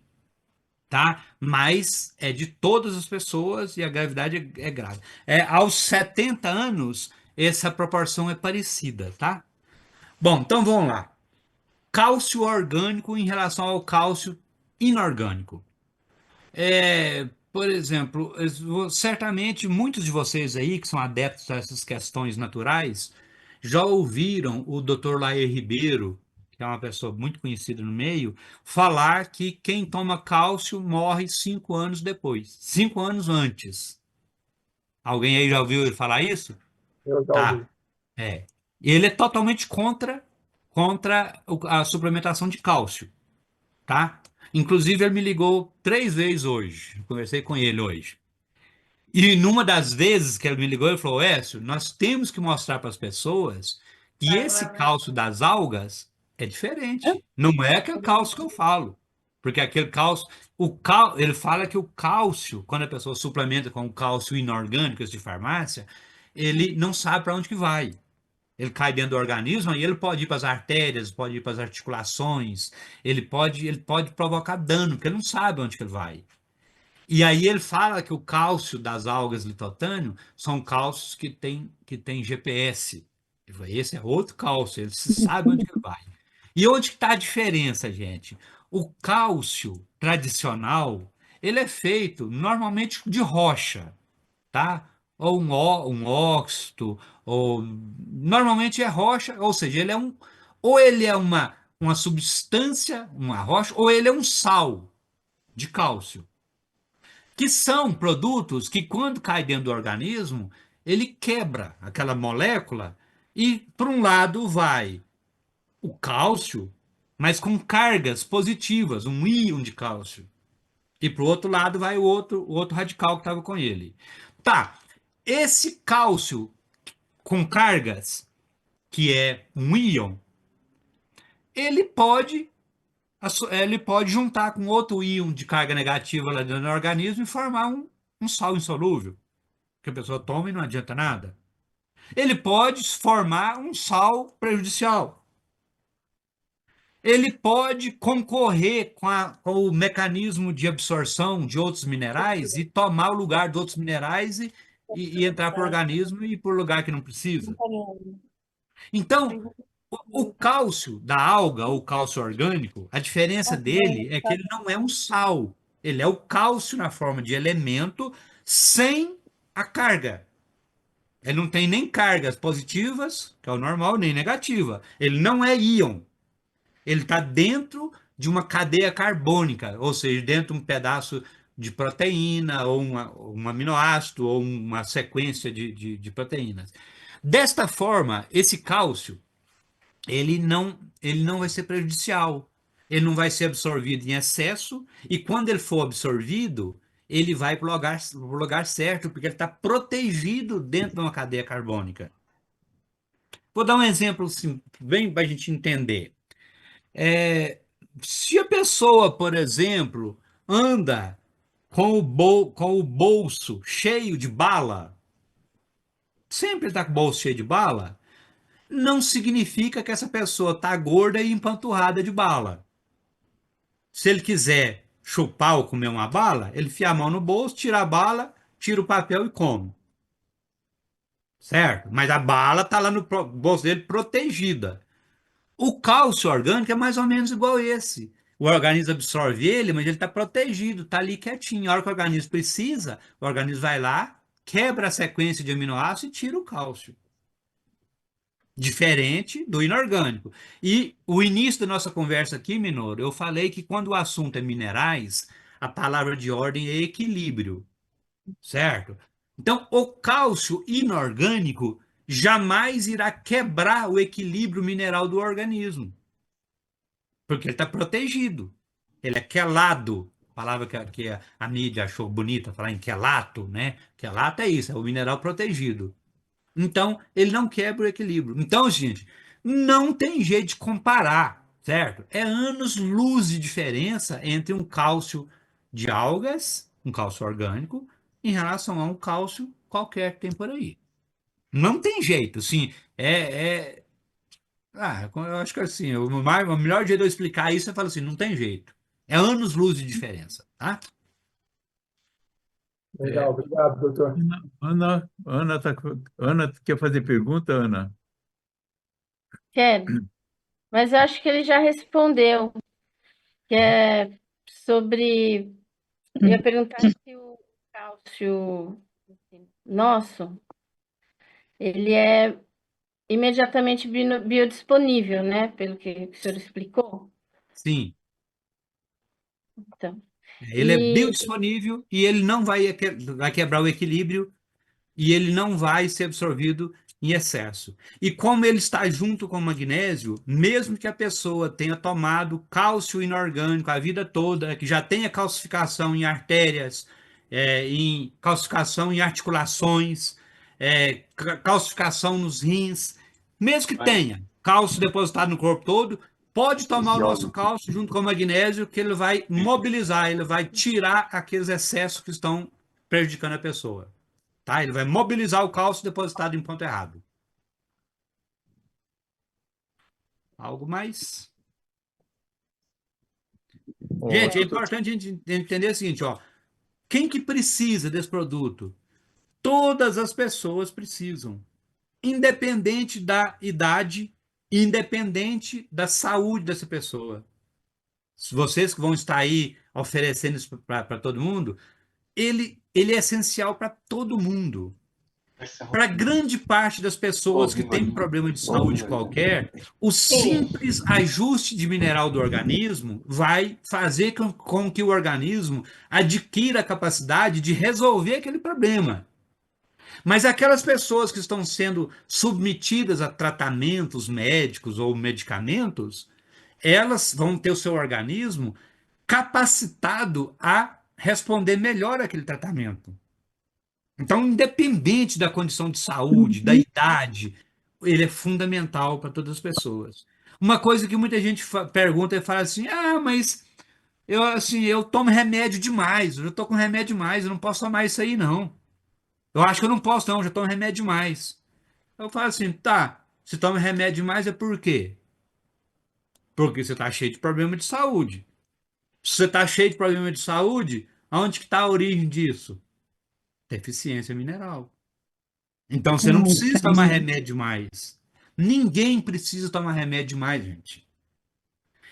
tá? Mas é de todas as pessoas e a gravidade é grave. Aos 70 anos, essa proporção é parecida, tá? Bom, então vamos lá. Cálcio orgânico em relação ao cálcio inorgânico. Por exemplo, certamente muitos de vocês aí que são adeptos a essas questões naturais já ouviram o Dr. Laer Ribeiro, que é uma pessoa muito conhecida no meio, falar que quem toma cálcio morre 5 anos depois, 5 anos antes. Alguém aí já ouviu ele falar isso? eu já ouvi. Tá. É. Ele é totalmente contra a suplementação de cálcio, tá? Inclusive, ele me ligou 3 vezes hoje. Conversei com ele hoje. E numa das vezes que ele me ligou, ele falou: Écio, nós temos que mostrar para as pessoas que esse cálcio das algas é diferente. Não é aquele cálcio que eu falo. Porque aquele cálcio, ele fala que o cálcio, quando a pessoa suplementa com o cálcio inorgânico de farmácia, ele não sabe para onde que vai. Ele cai dentro do organismo e ele pode ir para as artérias, pode ir para as articulações, ele pode provocar dano, porque ele não sabe onde que ele vai. E aí ele fala que o cálcio das algas litotânio são cálcios que tem GPS. Ele fala, esse é outro cálcio, ele se sabe onde que ele vai. E onde está a diferença, gente? O cálcio tradicional, ele é feito normalmente de rocha, tá? Ou um óxido, ou normalmente é rocha, ou seja, ou ele é uma substância, uma rocha, ou ele é um sal de cálcio, que são produtos que, quando cai dentro do organismo, ele quebra aquela molécula e, por um lado, vai o cálcio, mas com cargas positivas, um íon de cálcio. E para o outro lado vai o outro radical que estava com ele. Tá, esse cálcio com cargas, que é um íon, ele pode, ele pode juntar com outro íon de carga negativa lá dentro do organismo e formar um sal insolúvel que a pessoa toma e não adianta nada. Ele pode formar um sal prejudicial. ele pode concorrer com o mecanismo de absorção de outros minerais e tomar o lugar de outros minerais e entrar para o organismo e ir para o lugar que não precisa. Então, o cálcio da alga, ou cálcio orgânico, a diferença dele é que ele não é um sal. Ele é o cálcio na forma de elemento sem a carga. Ele não tem nem cargas positivas, que é o normal, nem negativa. Ele não é íon. Ele está dentro de uma cadeia carbônica, ou seja, dentro de um pedaço de proteína, ou um aminoácido, ou uma sequência de proteínas. Desta forma, esse cálcio, ele não vai ser prejudicial. Ele não vai ser absorvido em excesso, e quando ele for absorvido, ele vai para o lugar certo, porque ele está protegido dentro de uma cadeia carbônica. Vou dar um exemplo assim, bem para a gente entender. Se a pessoa, por exemplo, anda com o bolso cheio de bala, sempre está com o bolso cheio de bala, não significa que essa pessoa está gorda e empanturrada de bala. Se ele quiser chupar ou comer uma bala, ele enfia a mão no bolso, tira a bala, tira o papel e come. Certo? Mas a bala está lá no bolso dele protegida. O cálcio orgânico é mais ou menos igual esse. O organismo absorve ele, mas ele está protegido, está ali quietinho. A hora que o organismo precisa, o organismo vai lá, quebra a sequência de aminoácidos e tira o cálcio. Diferente do inorgânico. E o início da nossa conversa aqui, Minoro, eu falei que quando o assunto é minerais, a palavra de ordem é equilíbrio, certo? Então, o cálcio inorgânico jamais irá quebrar o equilíbrio mineral do organismo, porque ele está protegido. Ele é quelado, palavra que a mídia achou bonita, falar em quelato, né? Quelato é isso, é o mineral protegido. Então, ele não quebra o equilíbrio. Então, gente, não tem jeito de comparar, certo? É anos-luz de diferença entre um cálcio de algas, um cálcio orgânico, em relação a um cálcio qualquer que tem por aí. Não tem jeito, assim, eu acho que assim, o melhor jeito de eu explicar isso é falar assim, não tem jeito. É anos-luz de diferença, tá? Legal, obrigado, doutor. Ana, quer fazer pergunta, Ana? Quero, mas eu acho que ele já respondeu, que é sobre. Eu ia perguntar se o cálcio nosso, ele é imediatamente biodisponível, né? Pelo que o senhor explicou. Sim. Então, Ele é e biodisponível e ele não vai quebrar o equilíbrio e ele não vai ser absorvido em excesso. E como ele está junto com o magnésio, mesmo que a pessoa tenha tomado cálcio inorgânico a vida toda, que já tenha calcificação em artérias, em calcificação em articulações, calcificação nos rins, mesmo que tenha cálcio depositado no corpo todo, pode tomar o nosso cálcio junto com o magnésio, que ele vai mobilizar, ele vai tirar aqueles excessos que estão prejudicando a pessoa. Tá? Ele vai mobilizar o cálcio depositado em ponto errado. Algo mais? Gente, é importante a gente entender o seguinte, ó. Quem que precisa desse produto? Todas as pessoas precisam, independente da idade, independente da saúde dessa pessoa. Vocês que vão estar aí oferecendo isso para todo mundo, ele é essencial para todo mundo. Para grande parte das pessoas que têm problema de saúde qualquer, o simples ajuste de mineral do organismo vai fazer com que o organismo adquira a capacidade de resolver aquele problema. Mas aquelas pessoas que estão sendo submetidas a tratamentos médicos ou medicamentos, elas vão ter o seu organismo capacitado a responder melhor àquele tratamento. Então, independente da condição de saúde, da idade, ele é fundamental para todas as pessoas. Uma coisa que muita gente pergunta e fala assim: mas eu tomo remédio demais, eu já estou com remédio demais, eu não posso tomar isso aí, não. Eu acho que eu não posso, não, eu já tomo remédio demais. Eu falo assim: tá, se toma remédio demais é por quê? Porque você está cheio de problema de saúde. Se você está cheio de problema de saúde, aonde que está a origem disso? Deficiência mineral. Então você não precisa tomar remédio mais. Ninguém precisa tomar remédio mais, gente.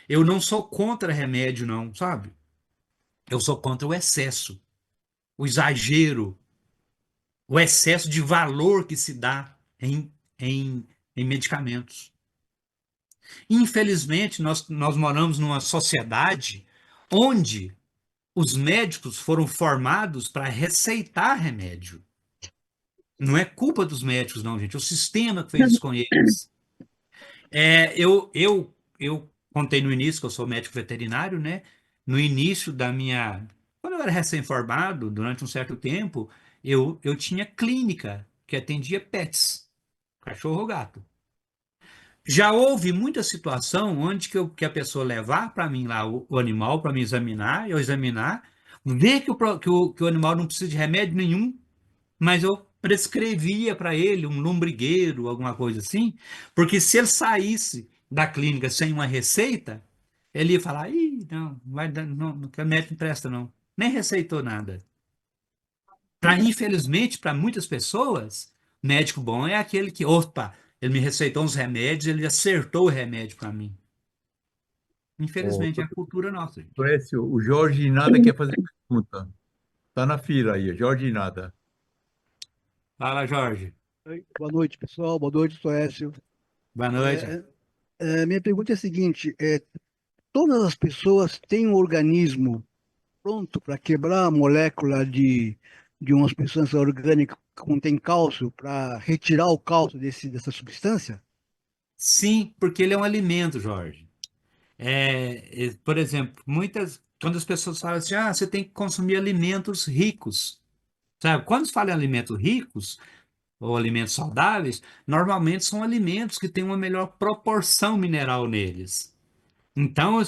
Eu não sou contra remédio, não, sabe? Eu sou contra o excesso, o exagero, o excesso de valor que se dá em medicamentos. Infelizmente, nós moramos numa sociedade onde os médicos foram formados para receitar remédio. Não é culpa dos médicos, não, gente. É o sistema que fez isso com eles. Eu contei no início que eu sou médico veterinário, né? No início da minha. Quando eu era recém-formado, durante um certo tempo, eu tinha clínica que atendia pets, cachorro ou gato. Já houve muita situação onde que a pessoa levar para mim lá o animal para me examinar, eu examinar, ver que o animal não precisa de remédio nenhum, mas eu prescrevia para ele um lombrigueiro, alguma coisa assim, porque se ele saísse da clínica sem uma receita, ele ia falar, ih, não, vai dar, não, o remédio não presta não. Nem receitou nada. Infelizmente, para muitas pessoas, médico bom é aquele que, opa, ele me receitou uns remédios, ele acertou o remédio para mim. Ô, Infelizmente, é a cultura nossa, gente. Suécio, o Jorge Nada quer fazer pergunta. Tá na fila aí, Jorge Nada. Fala, Jorge. Oi, boa noite, pessoal. Boa noite, Suécio. Boa noite. É, Minha pergunta é a seguinte: todas as pessoas têm um organismo pronto para quebrar a molécula de uma substância orgânica que contém cálcio para retirar o cálcio dessa substância? Sim, porque ele é um alimento, Jorge. Por exemplo, quando as pessoas falam assim, você tem que consumir alimentos ricos, sabe? Quando se fala em alimentos ricos ou alimentos saudáveis, normalmente são alimentos que têm uma melhor proporção mineral neles. Então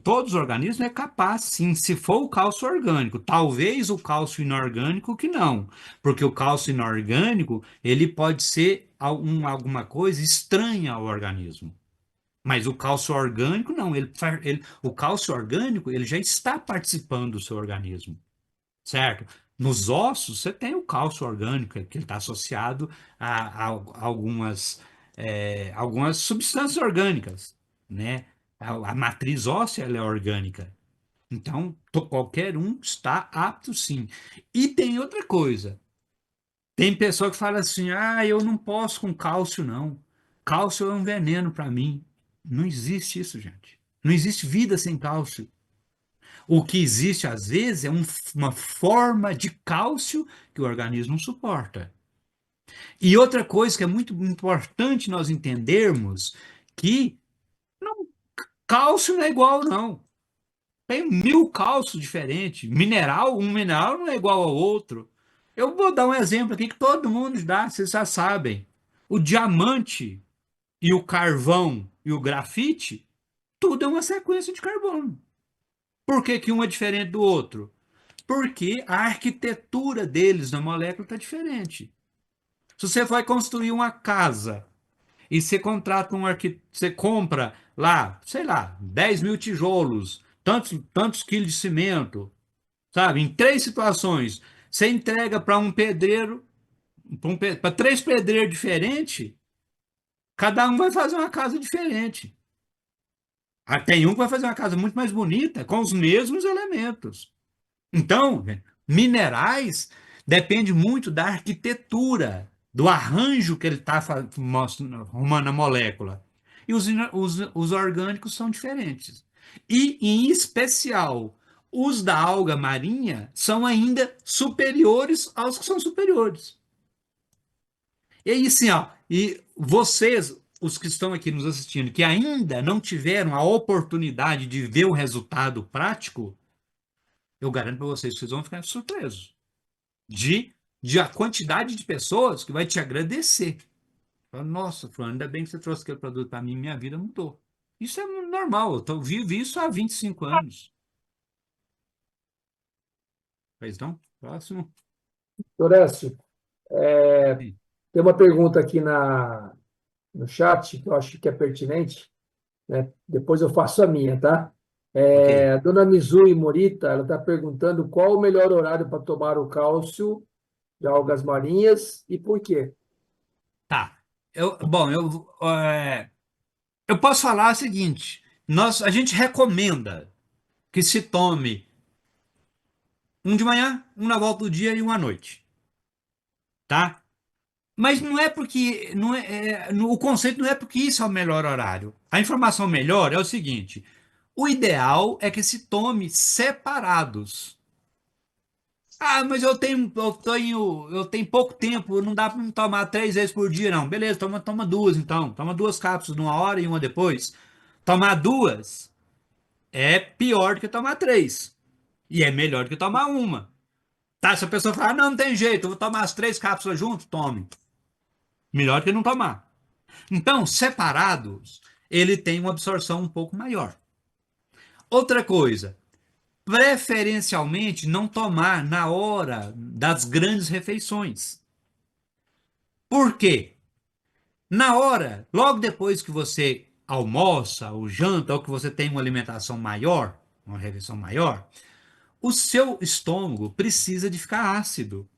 todos os organismos é capaz, sim, se for o cálcio orgânico. Talvez o cálcio inorgânico que não, porque o cálcio inorgânico ele pode ser alguma coisa estranha ao organismo. Mas o cálcio orgânico não, o cálcio orgânico ele já está participando do seu organismo, certo? Nos ossos você tem o cálcio orgânico, que ele está associado a algumas substâncias orgânicas, né? A matriz óssea ela é orgânica. Então, qualquer um está apto sim. E tem outra coisa. Tem pessoa que fala assim: eu não posso com cálcio, não. Cálcio é um veneno para mim. Não existe isso, gente. Não existe vida sem cálcio. O que existe, às vezes, é uma forma de cálcio que o organismo não suporta. E outra coisa que é muito importante nós entendermos, que cálcio não é igual, não. Tem 1.000 cálcios diferentes. Um mineral não é igual ao outro. Eu vou dar um exemplo aqui que todo mundo dá, vocês já sabem. O diamante e o carvão e o grafite, tudo é uma sequência de carbono. Por que que um é diferente do outro? Porque a arquitetura deles na molécula está diferente. Se você vai construir uma casa e você contrata você compra lá, sei lá, 10.000 tijolos, tantos quilos de cimento, sabe? Em 3 situações, você entrega para um pedreiro, para 3 pedreiros diferentes, cada um vai fazer uma casa diferente. Tem um que vai fazer uma casa muito mais bonita, com os mesmos elementos. Então, minerais depende muito da arquitetura, do arranjo que ele está arrumando na molécula. E os orgânicos são diferentes. E, em especial, os da alga marinha são ainda superiores aos que são superiores. E aí, sim, ó, e vocês, os que estão aqui nos assistindo, que ainda não tiveram a oportunidade de ver o resultado prático, eu garanto para vocês que vocês vão ficar surpresos de a quantidade de pessoas que vai te agradecer. Fala, nossa, Fulano, ainda bem que você trouxe aquele produto para mim, minha vida mudou. Isso é normal, eu vivo isso há 25 anos. Pois não? Próximo. Torécio, Sim. tem uma pergunta aqui no chat que eu acho que é pertinente. né? Depois eu faço a minha, tá? Ok. A dona Mizui Morita, ela está perguntando qual o melhor horário para tomar o cálcio de algas marinhas e por quê? Tá. Bom, eu posso falar o seguinte: a gente recomenda que se tome um de manhã, um na volta do dia e um à noite, tá? Mas não é porque o conceito não é porque isso é o melhor horário. A informação melhor é o seguinte: o ideal é que se tome separados. Ah, mas eu tenho pouco tempo, não dá para me tomar 3 vezes por dia, não. Beleza, toma duas então. Toma 2 cápsulas, numa hora e uma depois. Tomar duas é pior do que tomar três. E é melhor do que tomar uma. Tá, se a pessoa falar, não, não tem jeito, eu vou tomar as 3 cápsulas junto, tome. Melhor do que não tomar. Então, separados, ele tem uma absorção um pouco maior. Outra coisa, preferencialmente não tomar na hora das grandes refeições. Por quê? Na hora, logo depois que você almoça ou janta, ou que você tem uma alimentação maior, uma refeição maior, o seu estômago precisa de ficar ácido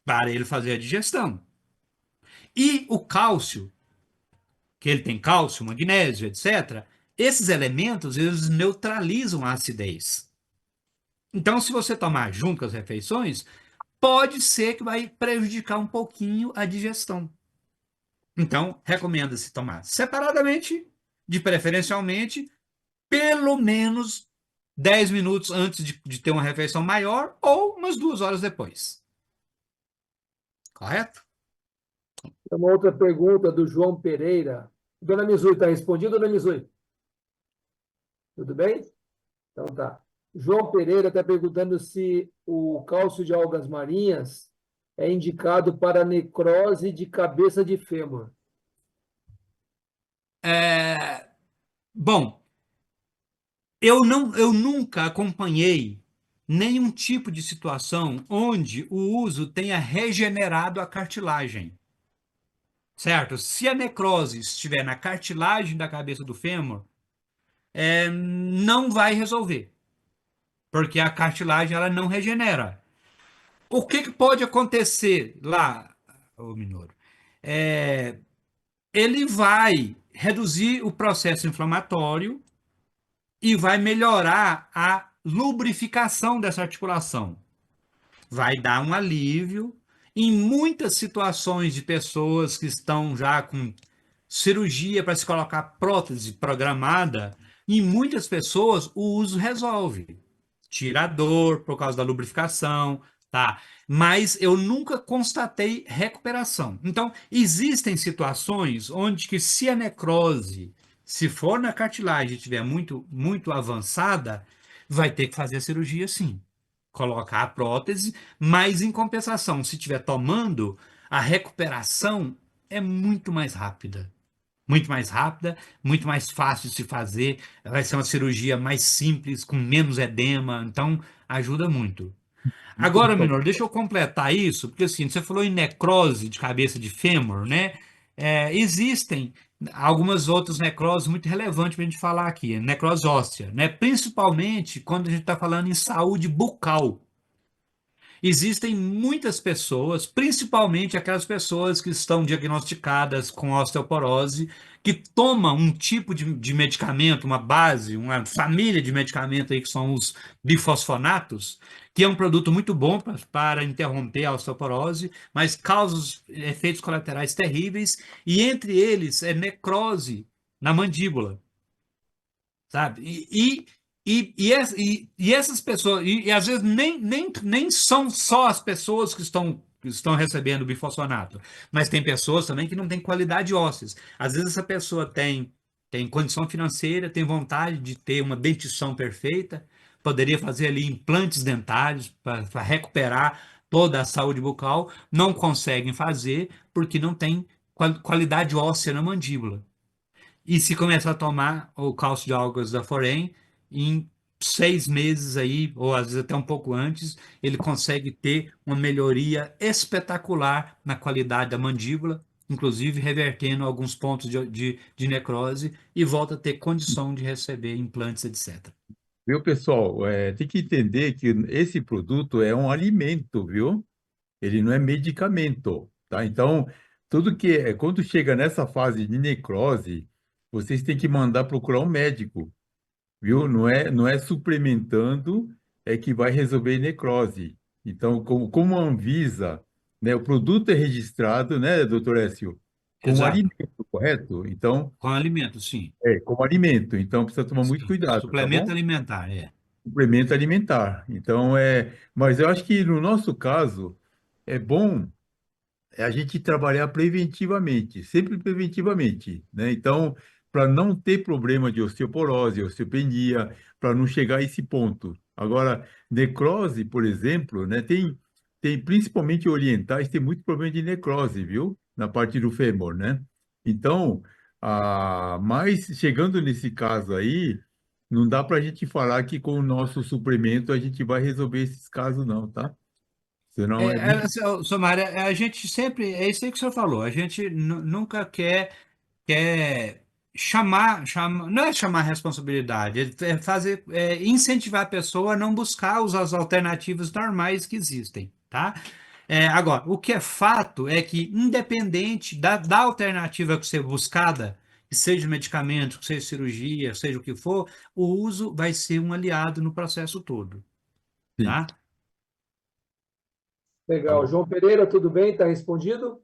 para ele fazer a digestão. E o cálcio, que ele tem cálcio, magnésio, etc., esses elementos eles neutralizam a acidez. Então, se você tomar junto com as refeições, pode ser que vai prejudicar um pouquinho a digestão. Então, recomenda-se tomar separadamente, de preferencialmente, pelo menos 10 minutos antes de ter uma refeição maior ou umas 2 horas depois. Correto? Tem uma outra pergunta do João Pereira. Dona Mizui, está respondido, dona Mizui? Tudo bem? Então tá. João Pereira está perguntando se o cálcio de algas marinhas é indicado para necrose de cabeça de fêmur. Bom, eu nunca acompanhei nenhum tipo de situação onde o uso tenha regenerado a cartilagem. Certo? Se a necrose estiver na cartilagem da cabeça do fêmur, não vai resolver, porque a cartilagem ela não regenera. O que pode acontecer lá, ô Minoro? É, ele vai reduzir o processo inflamatório e vai melhorar a lubrificação dessa articulação. Vai dar um alívio. Em muitas situações de pessoas que estão já com cirurgia para se colocar prótese programada, em muitas pessoas o uso resolve. Tira a dor por causa da lubrificação, tá? Mas eu nunca constatei recuperação. Então, existem situações onde que se a necrose, se for na cartilagem e estiver muito, muito avançada, vai ter que fazer a cirurgia sim. Colocar a prótese, mas em compensação, se estiver tomando, a recuperação é muito mais rápida. Muito mais rápida, muito mais fácil de se fazer, vai ser uma cirurgia mais simples, com menos edema, então ajuda muito. Agora, Então, menor, deixa eu completar isso, porque assim, você falou em necrose de cabeça de fêmur, né? Existem algumas outras necroses muito relevantes para a gente falar aqui, necrose óssea, né? Principalmente quando a gente está falando em saúde bucal. Existem muitas pessoas, principalmente aquelas pessoas que estão diagnosticadas com osteoporose, que tomam um tipo de medicamento, uma base, uma família de medicamentos aí que são os bifosfonatos, que é um produto muito bom para interromper a osteoporose, mas causa efeitos colaterais terríveis, e entre eles é necrose na mandíbula, sabe? E essas pessoas, e às vezes nem são só as pessoas que estão recebendo bifosfonato, mas tem pessoas também que não têm qualidade óssea. Às vezes essa pessoa tem condição financeira, tem vontade de ter uma dentição perfeita, poderia fazer ali implantes dentários para recuperar toda a saúde bucal, não conseguem fazer porque não tem qualidade óssea na mandíbula. E se começar a tomar o cálcio de algas da Forem, em 6 meses aí, ou às vezes até um pouco antes, ele consegue ter uma melhoria espetacular na qualidade da mandíbula inclusive revertendo alguns pontos de necrose e volta a ter condição de receber implantes, etc. Viu, pessoal? Tem que entender que esse produto é um alimento, viu? Ele não é medicamento, tá? Então, tudo que quando chega nessa fase de necrose, vocês têm que mandar procurar um médico, viu? Não é suplementando que vai resolver necrose. Então, como a Anvisa, né, o produto é registrado, né, doutor Écio, como Exato. alimento, correto? Então, Com alimento, sim. como alimento. Então, precisa tomar muito Sim. cuidado, tá Suplemento bom? alimentar, é. Suplemento alimentar. Então, mas eu acho que no nosso caso, é bom a gente trabalhar preventivamente, sempre preventivamente, né? Então, para não ter problema de osteoporose, osteopenia, para não chegar a esse ponto. Agora, necrose, por exemplo, né? Tem principalmente orientais, tem muito problema de necrose, viu? Na parte do fêmur, né? Então, mas chegando nesse caso aí, não dá para a gente falar que com o nosso suplemento a gente vai resolver esses casos, não, tá? Senão é muito. Somária, a gente sempre, é isso aí que o senhor falou, a gente nunca quer não é chamar a responsabilidade, é fazer, incentivar a pessoa a não buscar as alternativas normais que existem, tá? Agora, o que é fato é que, independente da alternativa que ser buscada, que seja medicamento, que seja cirurgia, seja o que for, o uso vai ser um aliado no processo todo, Sim, tá? tá Legal. bom. João Pereira, tudo bem? Está respondido?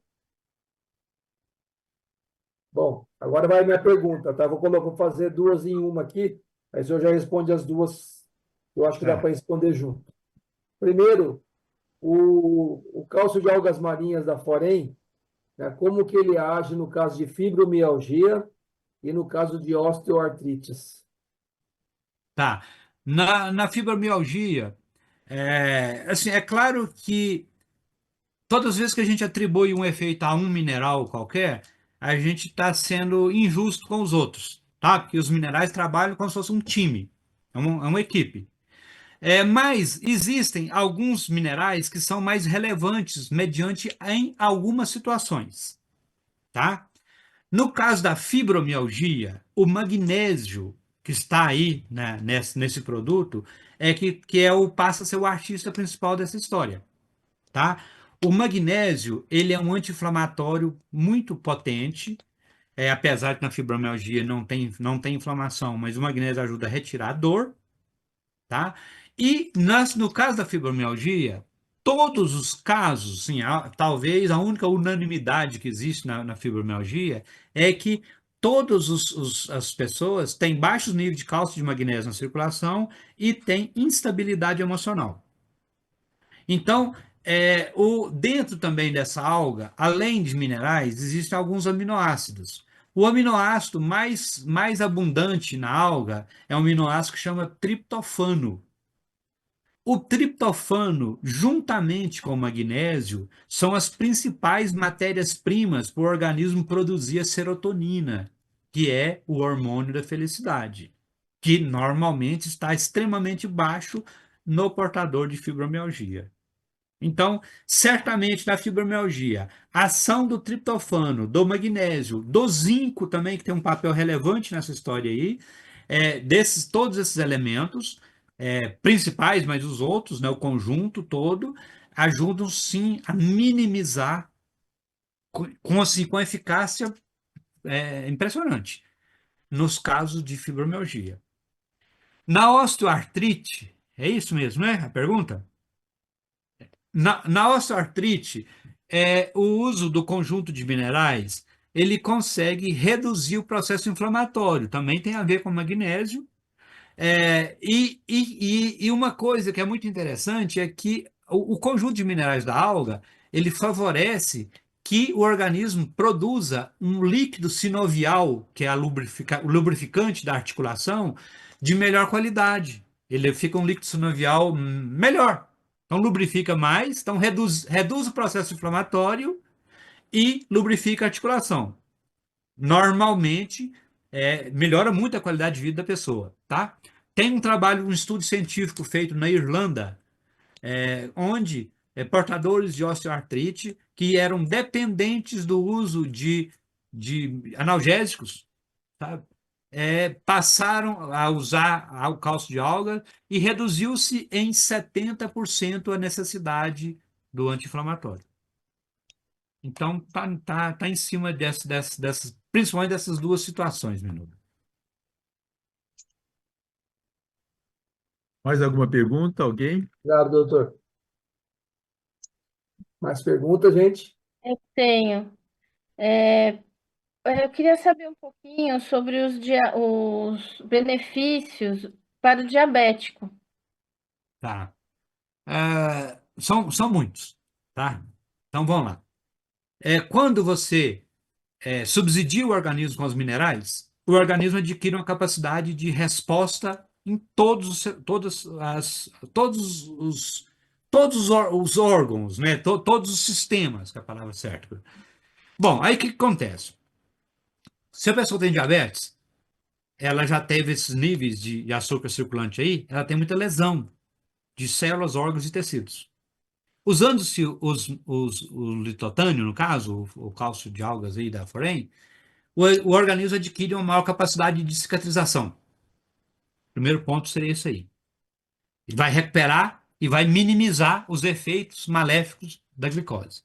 Bom, agora vai a minha pergunta, tá? Vou fazer duas em uma aqui, aí o senhor já responde as duas, eu acho que dá É. para responder junto. Primeiro, o cálcio de algas marinhas da Forem, né, como que ele age no caso de fibromialgia e no caso de osteoartrites? Tá. Na fibromialgia, assim, é claro que todas as vezes que a gente atribui um efeito a um mineral qualquer, a gente está sendo injusto com os outros, tá? Porque os minerais trabalham como se fosse um time, é uma equipe. Mas existem alguns minerais que são mais relevantes mediante em algumas situações, tá? No caso da fibromialgia, o magnésio que está aí, né, nesse produto passa a ser o artista principal dessa história, tá? O magnésio, ele é um anti-inflamatório muito potente, apesar que na fibromialgia não tem inflamação, mas o magnésio ajuda a retirar a dor, tá? E no caso da fibromialgia, todos os casos, assim, talvez a única unanimidade que existe na fibromialgia é que todas as pessoas têm baixos níveis de cálcio e de magnésio na circulação e têm instabilidade emocional. Então, dentro também dessa alga, além de minerais, existem alguns aminoácidos. O aminoácido mais abundante na alga é um aminoácido que chama triptofano. O triptofano, juntamente com o magnésio, são as principais matérias-primas para o organismo produzir a serotonina, que é o hormônio da felicidade, que normalmente está extremamente baixo no portador de fibromialgia. Então, certamente na fibromialgia, a ação do triptofano, do magnésio, do zinco também, que tem um papel relevante nessa história aí, todos esses elementos, principais, mas os outros, né, o conjunto todo, ajudam sim a minimizar assim, com eficácia impressionante nos casos de fibromialgia. Na osteoartrite, é isso mesmo, né? A pergunta? Na osteoartrite, o uso do conjunto de minerais, ele consegue reduzir o processo inflamatório. Também tem a ver com magnésio. E uma coisa que é muito interessante é que o conjunto de minerais da alga, ele favorece que o organismo produza um líquido sinovial, que é o lubrificante da articulação, de melhor qualidade. Ele fica um líquido sinovial melhor. Então, lubrifica mais, então reduz o processo inflamatório e lubrifica a articulação. Normalmente, melhora muito a qualidade de vida da pessoa, tá? Tem um estudo científico feito na Irlanda, onde portadores de osteoartrite que eram dependentes do uso de analgésicos, sabe? Passaram a usar o cálcio de alga e reduziu-se em 70% a necessidade do anti-inflamatório. Então, tá em cima principalmente dessas duas situações, Minuto. Mais alguma pergunta? Alguém? Obrigado, doutor. Mais perguntas, gente? Eu tenho. É, eu queria saber um pouquinho sobre os benefícios para o diabético. Tá. São muitos, tá? Então, vamos lá. Quando você subsidia o organismo com os minerais, o organismo adquire uma capacidade de resposta em todos os órgãos, né? Todos os sistemas, que é a palavra certa. Bom, aí o que acontece? Se a pessoa tem diabetes, ela já teve esses níveis de açúcar circulante aí, ela tem muita lesão de células, órgãos e tecidos. Usando-se o litotânio, no caso, o cálcio de algas aí da Forem, o organismo adquire uma maior capacidade de cicatrização. O primeiro ponto seria isso aí. Ele vai recuperar e vai minimizar os efeitos maléficos da glicose.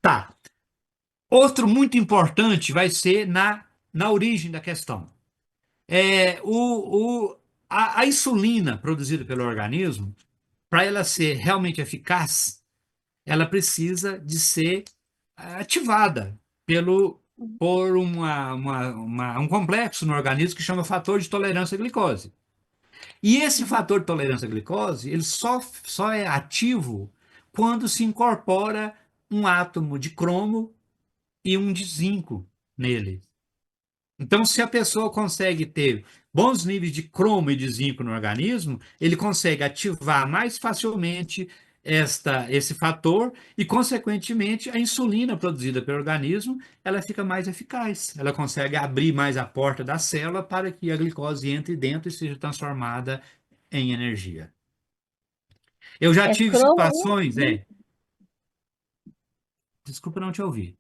Tá. Outro muito importante vai ser na origem da questão. A insulina produzida pelo organismo, para ela ser realmente eficaz, ela precisa de ser ativada por um complexo no organismo que chama fator de tolerância à glicose. E esse fator de tolerância à glicose, ele só é ativo quando se incorpora um átomo de cromo e um de zinco nele. Então, se a pessoa consegue ter bons níveis de cromo e de zinco no organismo, ele consegue ativar mais facilmente esse fator e, consequentemente, a insulina produzida pelo organismo, ela fica mais eficaz. Ela consegue abrir mais a porta da célula para que a glicose entre dentro e seja transformada em energia. Eu já É tive cromo situações, desculpa não te ouvir.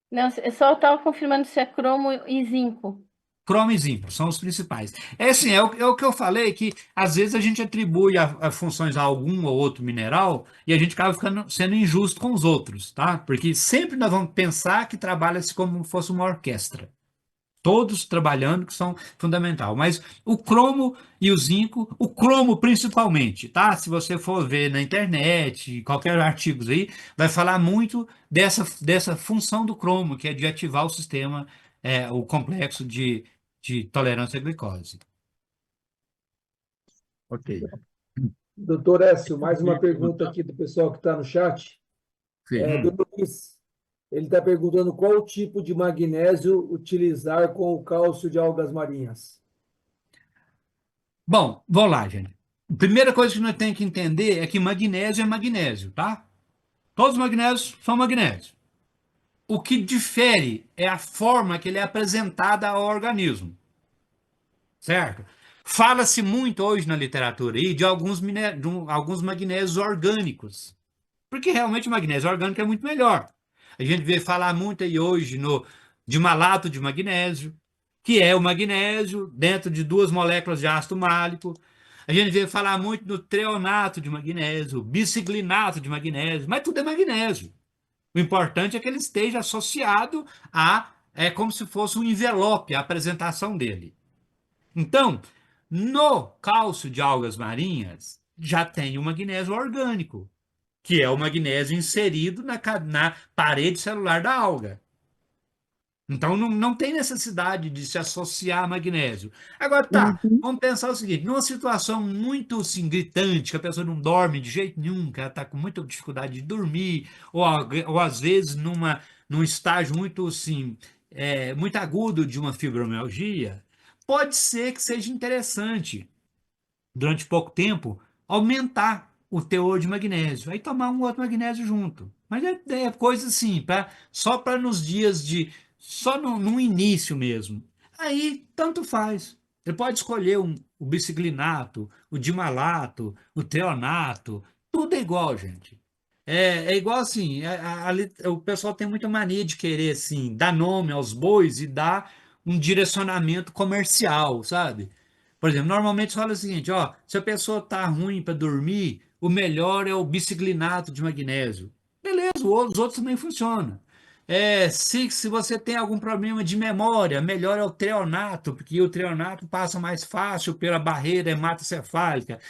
Não, eu só estava confirmando se é cromo e zinco. Cromo e zinco são os principais. Assim, é o que eu falei, que às vezes a gente atribui a funções a algum ou outro mineral e a gente acaba sendo injusto com os outros, tá? Porque sempre nós vamos pensar que trabalha-se como se fosse uma orquestra. Todos trabalhando, que são fundamental. Mas o cromo e o zinco, o cromo principalmente, tá? Se você for ver na internet, qualquer artigo aí, vai falar muito dessa função do cromo, que é de ativar o sistema, o complexo de tolerância à glicose. Ok. Doutor Écio, mais uma pergunta aqui do pessoal que está no chat. Sim. Do Luiz. Ele está perguntando qual tipo de magnésio utilizar com o cálcio de algas marinhas. Bom, vamos lá, gente. A primeira coisa que nós temos que entender é que magnésio é magnésio, tá? Todos os magnésios são magnésio. O que difere é a forma que ele é apresentado ao organismo, certo? Fala-se muito hoje na literatura aí de alguns magnésios orgânicos, porque realmente o magnésio orgânico é muito melhor. A gente vê falar muito aí hoje de malato de magnésio, que é o magnésio dentro de duas moléculas de ácido málico. A gente vê falar muito do treonato de magnésio, biciglinato de magnésio, mas tudo é magnésio. O importante é que ele esteja associado como se fosse um envelope, a apresentação dele. Então, no cálcio de algas marinhas, já tem o magnésio orgânico, que é o magnésio inserido na parede celular da alga. Então, não tem necessidade de se associar a magnésio. Agora, tá, vamos pensar o seguinte: numa situação muito assim, gritante, que a pessoa não dorme de jeito nenhum, que ela está com muita dificuldade de dormir, ou às vezes num estágio muito, assim, muito agudo de uma fibromialgia, pode ser que seja interessante durante pouco tempo, aumentar o teor de magnésio. Aí tomar um outro magnésio junto. Mas é coisa assim, só para nos dias só no início mesmo. Aí, tanto faz. Ele pode escolher o biciglinato, o dimalato, o treonato, tudo é igual, gente. É igual assim, o pessoal tem muita mania de querer assim, dar nome aos bois e dar um direcionamento comercial, sabe? Por exemplo, normalmente fala o seguinte, ó, se a pessoa tá ruim para dormir, o melhor é o biciclinato de magnésio. Beleza, os outros também funcionam. Se você tem algum problema de memória, melhor é o treonato, porque o treonato passa mais fácil pela barreira hematocefálica.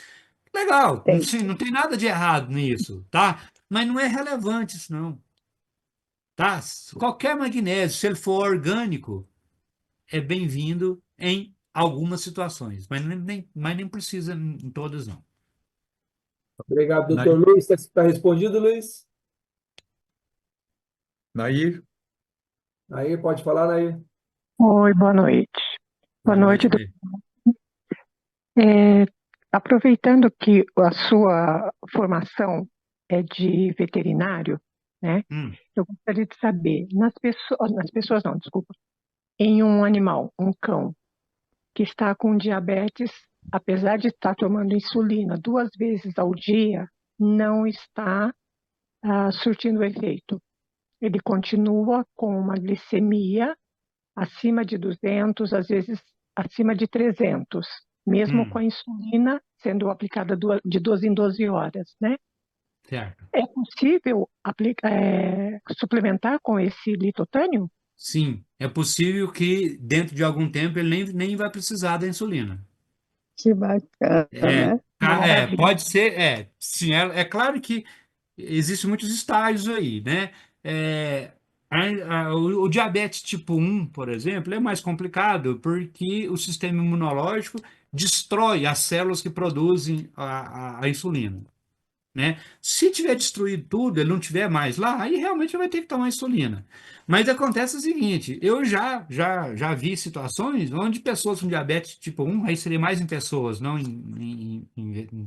Legal, Tem. sim, não tem nada de errado nisso, tá? Mas não é relevante isso, não, tá? Qualquer magnésio, se ele for orgânico, é bem-vindo em algumas situações, mas nem precisa em todas, não. Obrigado, doutor Nair, Luiz. Está respondido, Luiz? Nair, Aí, pode falar, Nair. Oi, boa noite. Boa Boa noite. noite, Ney. É, aproveitando que a sua formação é de veterinário, né? Hum, Eu gostaria de saber, nas pessoas não, desculpa, em um animal, um cão, que está com diabetes, apesar de estar tomando insulina 2 vezes ao dia, não está surtindo efeito. Ele continua com uma glicemia acima de 200, às vezes acima de 300, mesmo com hum, a insulina sendo aplicada de 12 em 12 horas, né? certo. É possível suplementar com esse litotânio? Sim, é possível que dentro de algum tempo ele nem vai precisar da insulina. Que bacana. Maravilha. Pode ser, sim, é claro que existem muitos estágios aí, né? É, o diabetes tipo 1, por exemplo, é mais complicado porque o sistema imunológico destrói as células que produzem a insulina, né? Se tiver destruído tudo, ele não tiver mais lá, aí realmente vai ter que tomar insulina. Mas acontece o seguinte, eu já vi situações onde pessoas com diabetes tipo 1, aí seria mais em pessoas, não em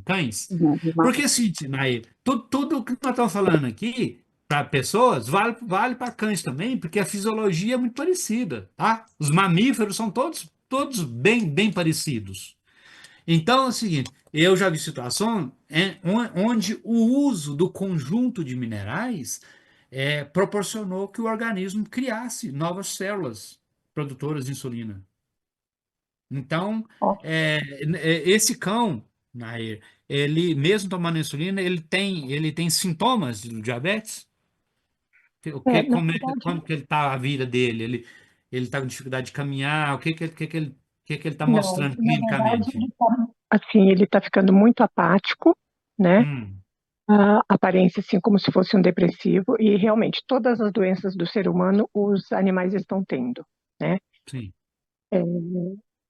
cães, porque assim, Nair, tudo que nós estamos falando aqui para pessoas vale para cães também, porque a fisiologia é muito parecida, tá? Os mamíferos são todos bem parecidos. Então é o seguinte, eu já vi situação onde o uso do conjunto de minerais proporcionou que o organismo criasse novas células produtoras de insulina. Então, Ó, esse cão, Nair, ele mesmo tomando insulina, ele tem sintomas de diabetes? na Como verdade, que ele está a vida dele? Ele está com dificuldade de caminhar? O que que ele está não. mostrando Na verdade, clinicamente? ele está ficando muito apático, né? Hum, A aparência assim como se fosse um depressivo e realmente todas as doenças do ser humano os animais estão tendo, né? sim. É,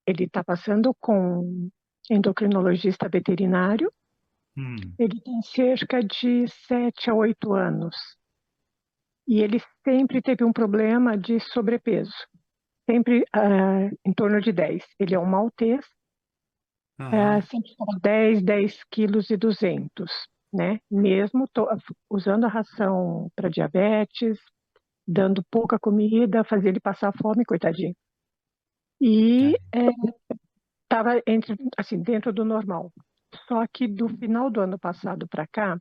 ele está passando com um endocrinologista veterinário. Hum. Ele tem cerca de 7 a 8 anos e ele sempre teve um problema de sobrepeso, sempre em torno de 10. Ele é um maltês, Aham. sempre estava 10 quilos e 200, né? Mesmo usando a ração para diabetes, dando pouca comida, fazia ele passar fome, coitadinho. Tá. E estava assim, dentro do normal. Só que do final do ano passado para cá,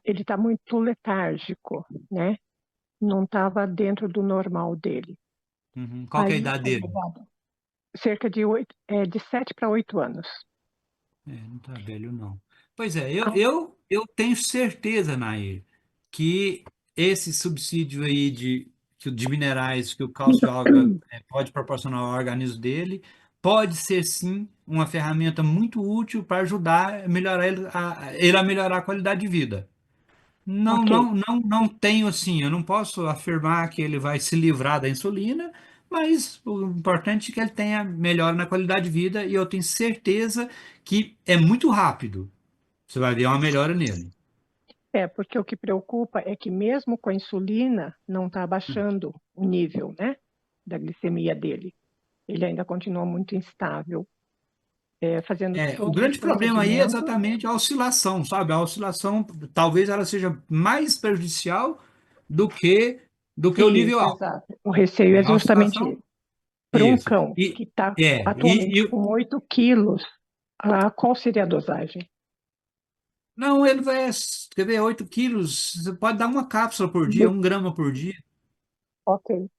ele está muito letárgico, né? Não estava dentro do normal dele. Uhum. Qual que é a Aí idade foi dele? levado cerca de 7 para 8 anos. Não tá velho, não. Pois é, eu tenho certeza, Nair, que esse subsídio aí de minerais que o cálcio alga pode proporcionar ao organismo dele, pode ser sim uma ferramenta muito útil para ajudar a melhorar ele a melhorar a qualidade de vida. Não, Ok. não, não, não tenho assim, eu não posso afirmar que ele vai se livrar da insulina, mas o importante é que ele tenha melhora na qualidade de vida e eu tenho certeza que é muito rápido. Você vai ver uma melhora nele. Porque o que preocupa é que mesmo com a insulina, não está abaixando o nível, né, da glicemia dele. Ele ainda continua muito instável, fazendo O todos os grande problema aí é procedimentos. exatamente a oscilação, sabe? A oscilação talvez ela seja mais prejudicial do que do que o nível Isso, alto. exato. O receio é A justamente oscilação, esse. Para um isso. cão E, que está é, e, atualmente e com 8 quilos, qual seria a dosagem? Não, ele vai, quer ver, 8 quilos, você pode dar uma cápsula por dia, 1 grama por dia, Ok.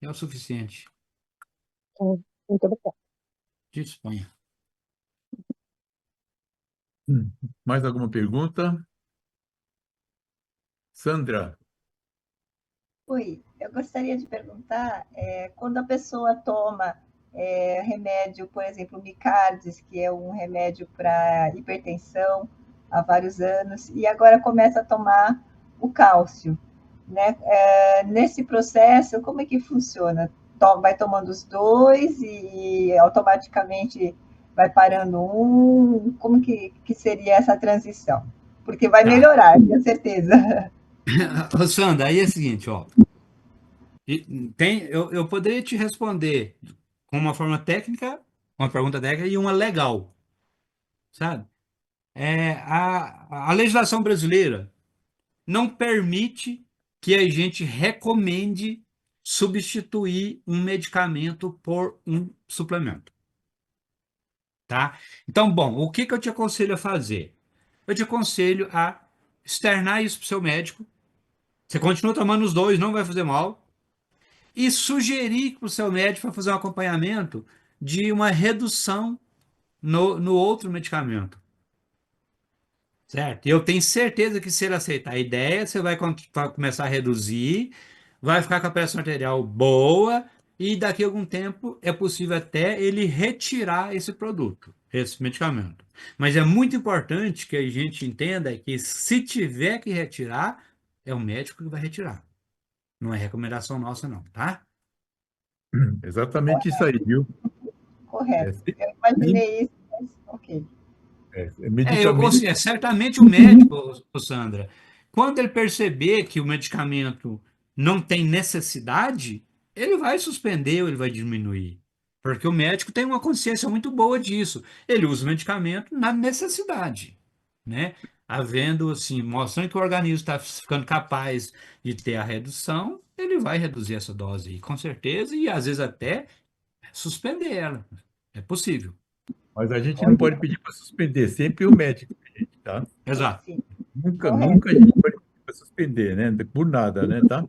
é o suficiente. Muito obrigada. Disponha. Mais alguma pergunta? Sandra, Oi, eu gostaria de perguntar, quando a pessoa toma remédio, por exemplo, Micardes, que é um remédio para hipertensão há vários anos, e agora começa a tomar o cálcio, né? Nesse processo, como é que funciona? Vai tomando os dois e automaticamente vai parando um? Como que seria essa transição? Porque vai Tá. melhorar, tenho certeza. Ô, Sandra, aí é o seguinte, ó. Eu poderia te responder com uma forma técnica, uma pergunta técnica e uma legal, sabe? A legislação brasileira não permite que a gente recomende substituir um medicamento por um suplemento, tá? Então, bom, o que que eu te aconselho a fazer? Eu te aconselho a externar isso para o seu médico. Você continua tomando os dois, não vai fazer mal. E sugerir para o seu médico para fazer um acompanhamento de uma redução no outro medicamento. Certo? E eu tenho certeza que se ele aceitar a ideia, você vai começar a reduzir, vai ficar com a pressão arterial boa e daqui a algum tempo é possível até ele retirar esse produto, esse medicamento. Mas é muito importante que a gente entenda que se tiver que retirar, é o médico que vai retirar. Não é recomendação nossa não, tá? exatamente isso aí, viu? É, Correto. se- Eu sim, imaginei isso, mas ok. medicamento. Certamente o médico, Sandra, quando ele perceber que o medicamento não tem necessidade, ele vai suspender ou ele vai diminuir. Porque o médico tem uma consciência muito boa disso. Ele usa o medicamento na necessidade, né? Havendo, assim, mostrando que o organismo está ficando capaz de ter a redução, ele vai reduzir essa dose aí, com certeza, e às vezes até suspender ela. É possível. Mas a gente não pode pedir para suspender, sempre o médico, gente, tá? Exato. Sim, Nunca, correto. nunca a gente pode pedir para suspender, né? Por nada, né? Tá?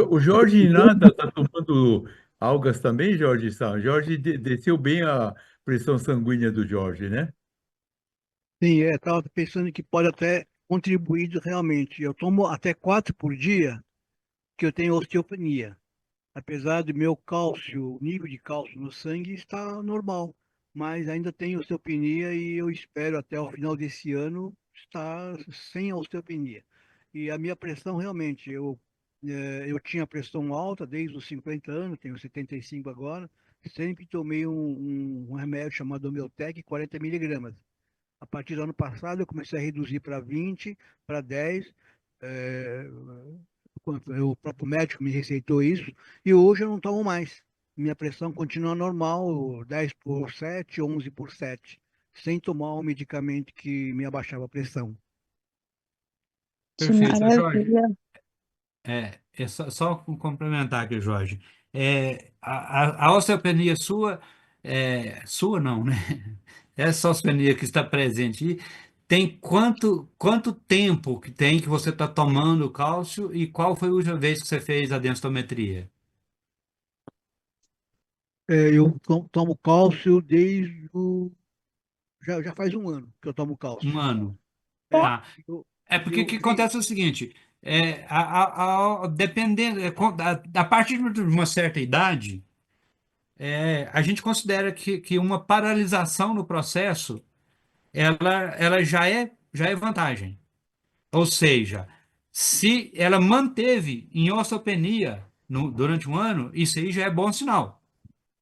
O Jorge Nada está tomando algas também, Jorge Sá? Jorge desceu bem a pressão sanguínea do Jorge, né? Sim, estava pensando que pode até contribuir realmente. Eu tomo até 4 por dia, que eu tenho osteopenia. Apesar do meu cálcio, o nível de cálcio no sangue está normal, mas ainda tenho osteopenia e eu espero até o final desse ano estar sem a osteopenia. E a minha pressão realmente, eu tinha pressão alta desde os 50 anos, tenho 75 agora, sempre tomei um remédio chamado Homeotec, 40 miligramas. A partir do ano passado, eu comecei a reduzir para 20, para 10. eh, o próprio médico me receitou isso. E hoje eu não tomo mais. Minha pressão continua normal, 10 por 7, 11 por 7, sem tomar um medicamento que me abaixava a pressão. Que Perfeito, Jorge. maravilha. Só complementar aqui, Jorge. A osteopenia sua, sua não, né? Essa osteopenia que está presente aí, tem quanto tempo que tem que você está tomando cálcio e qual foi a última vez que você fez a densitometria? Eu tomo cálcio desde o. Já faz um ano que eu tomo cálcio. 1 ano. É, Tá. eu, É porque o eu que vi. acontece é o seguinte, dependendo, a partir de uma certa idade, a gente considera que uma paralisação no processo, ela já é vantagem. Ou seja, se ela manteve em osteopenia durante 1 ano, isso aí já é bom sinal,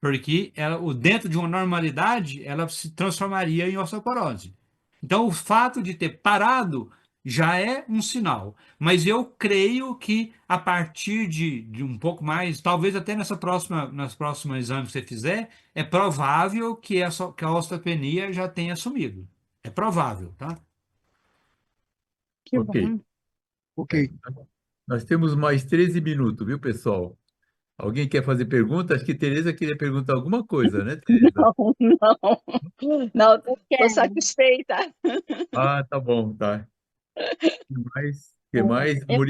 porque dentro de uma normalidade, ela se transformaria em osteoporose. Então, o fato de ter parado já é um sinal. Mas eu creio que a partir de um pouco mais, talvez até nas próximas exames que você fizer, é provável que a osteopenia já tenha sumido. É provável, tá? Que Ok. bom. Ok, É, nós temos mais 13 minutos, viu, pessoal? Alguém quer fazer pergunta? Acho que Tereza queria perguntar alguma coisa, né, Tereza? Não, não, não, Eu estou quero. satisfeita. Ah, tá bom, tá. Que mais? Que mais? Eu quero.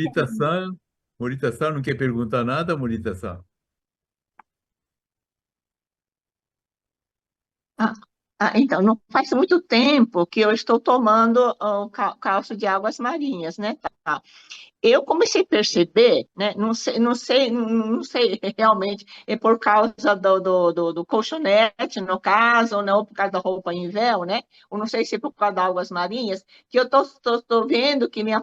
Morita-san não quer perguntar nada, Morita-san? Ah, então, não faz muito tempo que eu estou tomando o cálcio de águas marinhas, né? Tá. Eu comecei a perceber, né? Não sei realmente, é por causa do colchonete, no caso, ou não por causa da roupa em véu, né? Ou não sei se é por causa das águas marinhas, que eu tô vendo que minha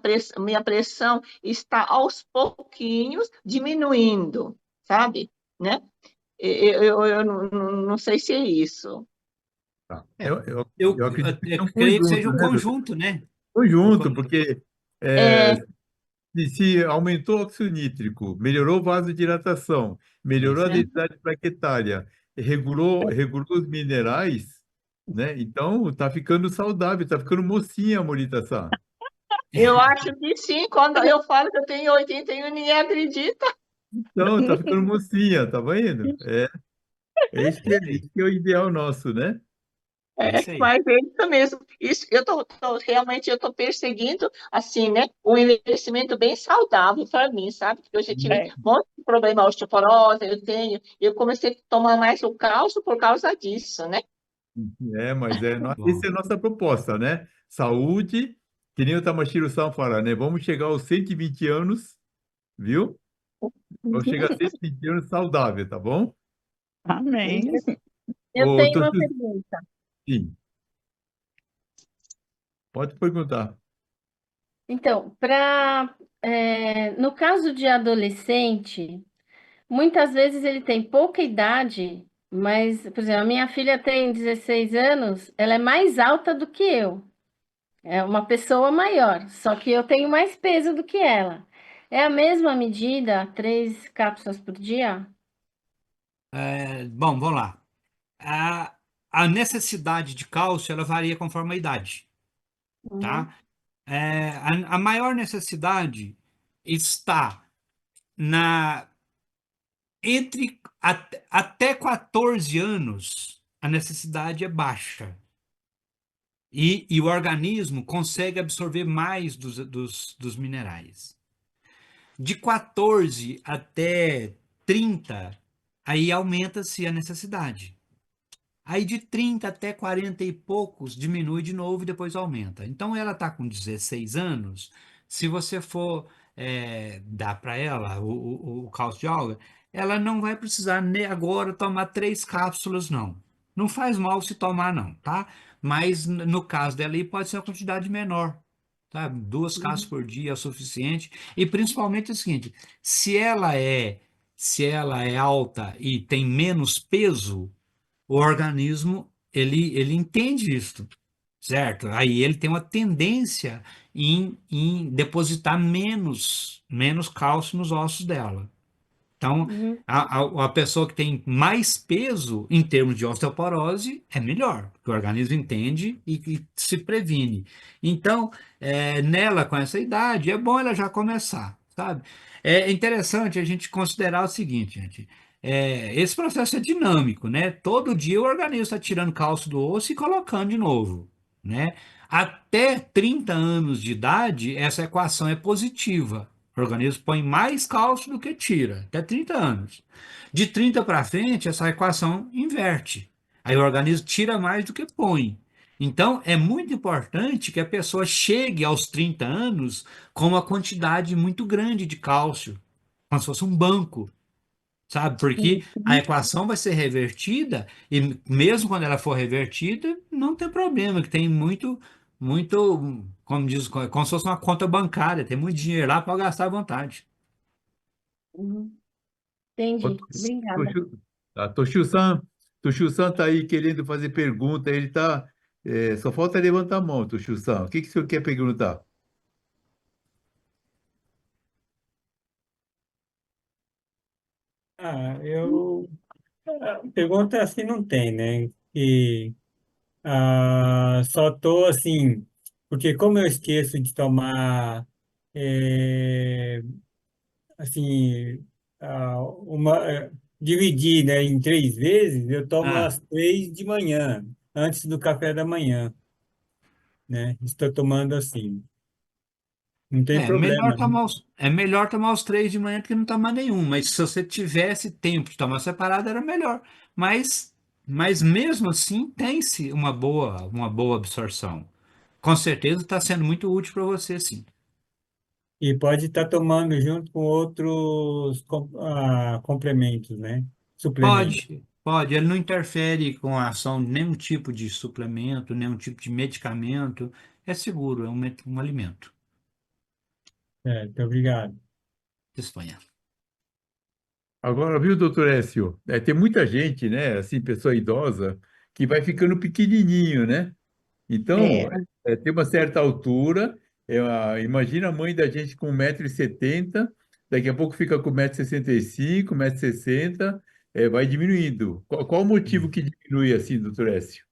pressão está aos pouquinhos diminuindo, sabe? Né? Eu não sei se é isso. Tá. É, eu, Eu eu, acredito que é eu um creio que seja conjunto, um né, doutor? conjunto, né? Um Conjunto, conjunto. porque É, se aumentou o óxido nítrico, melhorou o vasodilatação, É melhorou a isso aí. densidade plaquetária, regulou os minerais, né? Então, tá ficando saudável, tá ficando mocinha a Morita-san. Eu acho que sim, quando eu falo que eu tenho 81, ninguém acredita. Então, tá ficando mocinha, tá vendo? Isso que é o ideal nosso, né? É isso aí. Mas é isso mesmo. Isso, realmente eu estou perseguindo, assim, né, um envelhecimento bem saudável para mim, sabe? Porque eu já tive É, um monte de problema osteoporose, eu comecei a tomar mais o cálcio por causa disso, né? Mas essa Bom. é a nossa proposta, né? Saúde, que nem o Tamashiro-san fala, né? Vamos chegar aos 120 anos, viu? Vamos chegar a 120 anos saudável, tá bom? amém. eu Ô, tenho uma Toshio, pergunta. sim, pode perguntar. Então, no caso de adolescente, muitas vezes ele tem pouca idade, mas, por exemplo, a minha filha tem 16 anos, ela é mais alta do que eu. É uma pessoa maior, só que eu tenho mais peso do que ela. É a mesma medida, 3 cápsulas por dia? Bom, vamos lá. A, a necessidade de cálcio, ela varia conforme a idade, Uhum, tá? A maior necessidade está na até 14 anos, a necessidade é baixa. E o organismo consegue absorver mais dos minerais. De 14 até 30, aí aumenta-se a necessidade. Aí de 30 até 40 e poucos diminui de novo e depois aumenta. Então ela está com 16 anos. Se você for dar para ela o cálcio de alga, ela não vai precisar agora tomar 3 cápsulas, não. Não faz mal se tomar, não, tá? Mas no caso dela aí pode ser uma quantidade menor. Tá? 2 cápsulas uhum, por dia é o suficiente. E principalmente é o seguinte: se ela é, se ela é alta e tem menos peso, o organismo ele entende isso, certo? Aí ele tem uma tendência em depositar menos cálcio nos ossos dela. Então, uhum, a pessoa que tem mais peso em termos de osteoporose é melhor, porque o organismo entende e se previne. Então, nela com essa idade, é bom ela já começar, sabe? É interessante a gente considerar o seguinte, gente. Esse processo é dinâmico, né? Todo dia o organismo está tirando cálcio do osso e colocando de novo, né? Até 30 anos de idade, essa equação é positiva. O organismo põe mais cálcio do que tira, até 30 anos. De 30 para frente, essa equação inverte. Aí o organismo tira mais do que põe. Então, é muito importante que a pessoa chegue aos 30 anos com uma quantidade muito grande de cálcio, como se fosse um banco, sabe? Porque a equação vai ser revertida e mesmo quando ela for revertida, não tem problema, que tem muito, como diz, como se fosse uma conta bancária, tem muito dinheiro lá para gastar à vontade. uhum. Ô, Entendi. Obrigada. Toshio-san, Toshio-san está aí querendo fazer pergunta, só falta levantar a mão, Toshio-san. O que que o senhor quer perguntar? Pergunta assim não tem, né? E só tô assim, porque como eu esqueço de tomar, assim, dividir, né, em 3 vezes, eu tomo Ah, às 3 de manhã, antes do café da manhã, né? Estou tomando assim. Não tem problema, né? é melhor tomar os 3 de manhã do que não tomar nenhum, mas se você tivesse tempo de tomar separado, era melhor. Mas, mas mesmo assim, tem-se uma boa absorção. Com certeza está sendo muito útil para você, sim. E pode estar tomando junto com outros complementos, né? Suplementos. Pode. Ele não interfere com a ação de nenhum tipo de suplemento, nenhum tipo de medicamento. É seguro, é um alimento. Certo, obrigado. Disponha. Agora, viu, doutor Écio? Tem muita gente, né, assim, pessoa idosa, que vai ficando pequenininho, né? Então, É. tem uma certa altura, imagina a mãe da gente com 1,70 m, daqui a pouco fica com 1,65 m, 1,60 m, vai diminuindo. Qual o motivo que diminui assim, doutor Écio?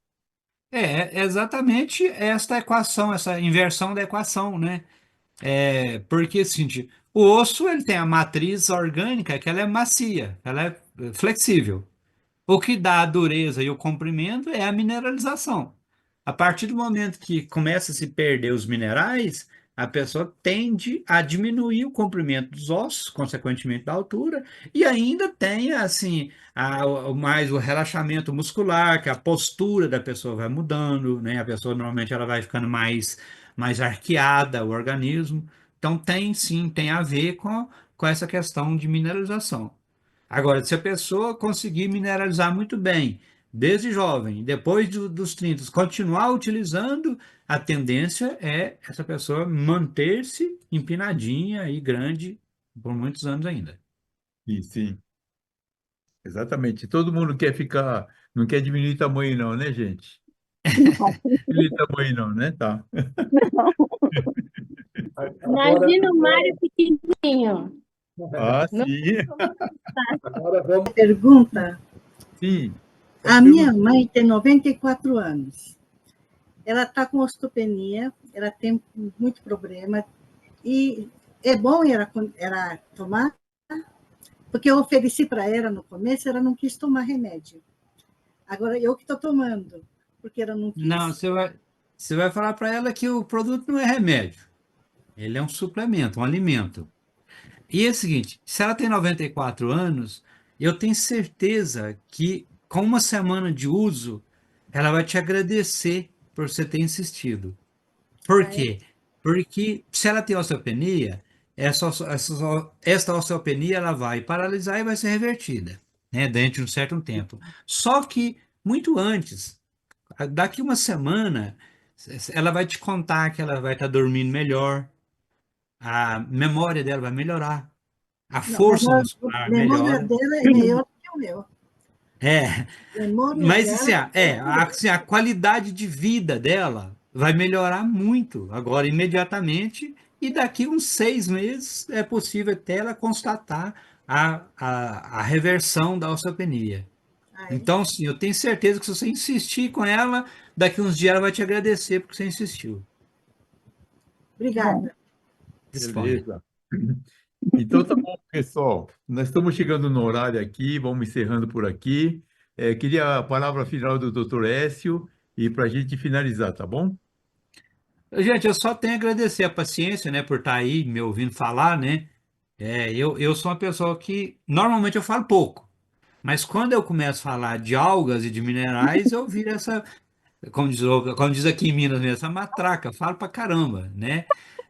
É exatamente esta equação, essa inversão da equação, né? Porque assim, o osso ele tem a matriz orgânica que ela é macia, ela é flexível. O que dá a dureza e o comprimento é a mineralização. A partir do momento que começa a se perder os minerais, a pessoa tende a diminuir o comprimento dos ossos, consequentemente da altura, e ainda tem assim mais o relaxamento muscular, que a postura da pessoa vai mudando, né? A pessoa normalmente ela vai ficando mais arqueada, o organismo. Então tem sim, tem a ver com essa questão de mineralização. Agora, se a pessoa conseguir mineralizar muito bem, desde jovem, depois dos 30, continuar utilizando, a tendência é essa pessoa manter-se empinadinha e grande por muitos anos ainda. E sim, exatamente. Todo mundo quer ficar, não quer diminuir tamanho não, né, gente? Diminuir tamanho não, né? Tá. Agora, Imagina o Mário pequenininho. Ah, Não sim, agora vamos. Pergunta: sim. Pode a minha perguntar. mãe tem 94 anos. Ela está com osteopenia, ela tem muito problema. E é bom ela tomar, porque eu ofereci para ela no começo, ela não quis tomar remédio. Agora eu que estou tomando, porque ela não Não, quis. você vai falar para ela que o produto não é remédio, ele é um suplemento, um alimento. E é o seguinte, se ela tem 94 anos, eu tenho certeza que com uma semana de uso, ela vai te agradecer por você ter insistido. Por Ah, é? quê? Porque se ela tem osteopenia, esta osteopenia ela vai paralisar e vai ser revertida, né, dentro de um certo tempo. Só que muito antes, daqui uma semana, ela vai te contar que ela vai estar dormindo melhor, a memória dela vai melhorar, a Não, mas força a muscular memória melhora. dela é melhor que o meu. É, A memória mas dela assim, é melhor que o meu. assim, a qualidade de vida dela vai melhorar muito agora, imediatamente, e daqui uns 6 meses é possível até ela constatar a reversão da osteopenia. Ah, é? Então, sim, eu tenho certeza que se você insistir com ela, daqui uns dias ela vai te agradecer porque você insistiu. Obrigada. Disponha. Beleza. Então tá bom, pessoal. Nós estamos chegando no horário aqui, vamos encerrando por aqui. Queria a palavra final do doutor Écio e para a gente finalizar, tá bom? Gente, eu só tenho a agradecer a paciência, né, por estar aí me ouvindo falar, né? Eu sou uma pessoa que normalmente eu falo pouco. Mas quando eu começo a falar de algas e de minerais, eu viro essa, como diz aqui em Minas mesmo, essa matraca, falo pra caramba, né?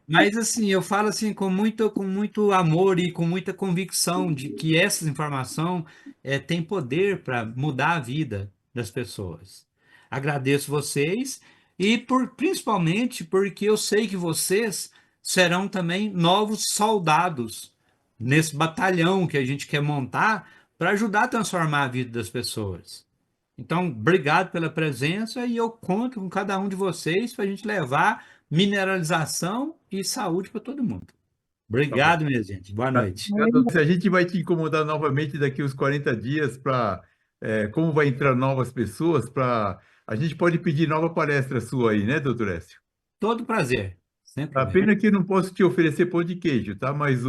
Mas assim, eu falo assim com muito amor e com muita convicção de que essa informação tem poder para mudar a vida das pessoas. Agradeço vocês e principalmente porque eu sei que vocês serão também novos soldados nesse batalhão que a gente quer montar para ajudar a transformar a vida das pessoas. Então, obrigado pela presença e eu conto com cada um de vocês para a gente levar mineralização e saúde para todo mundo. Tá bom. Obrigado, minha gente. Boa Tá. noite. A gente vai te incomodar novamente daqui uns 40 dias para como vai entrar novas pessoas para a gente pode pedir nova palestra sua aí, né, doutor Écio? Todo prazer. Sempre A mesmo. pena que eu não posso te oferecer pão de queijo, tá? Mas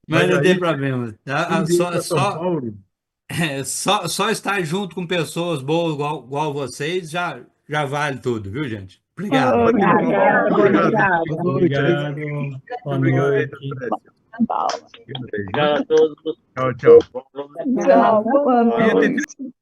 Mas não tem aí, problema. quando vier para São Paulo, Só estar junto com pessoas boas igual vocês já vale tudo, viu, gente? Obrigado. Obrigada, obrigado. obrigada. Boa noite aí. Obrigado. Boa Obrigado aí, noite. Lucrécia. Obrigado a todos. Tchau, tchau. Bom, Tchau, boa Queria ter noite.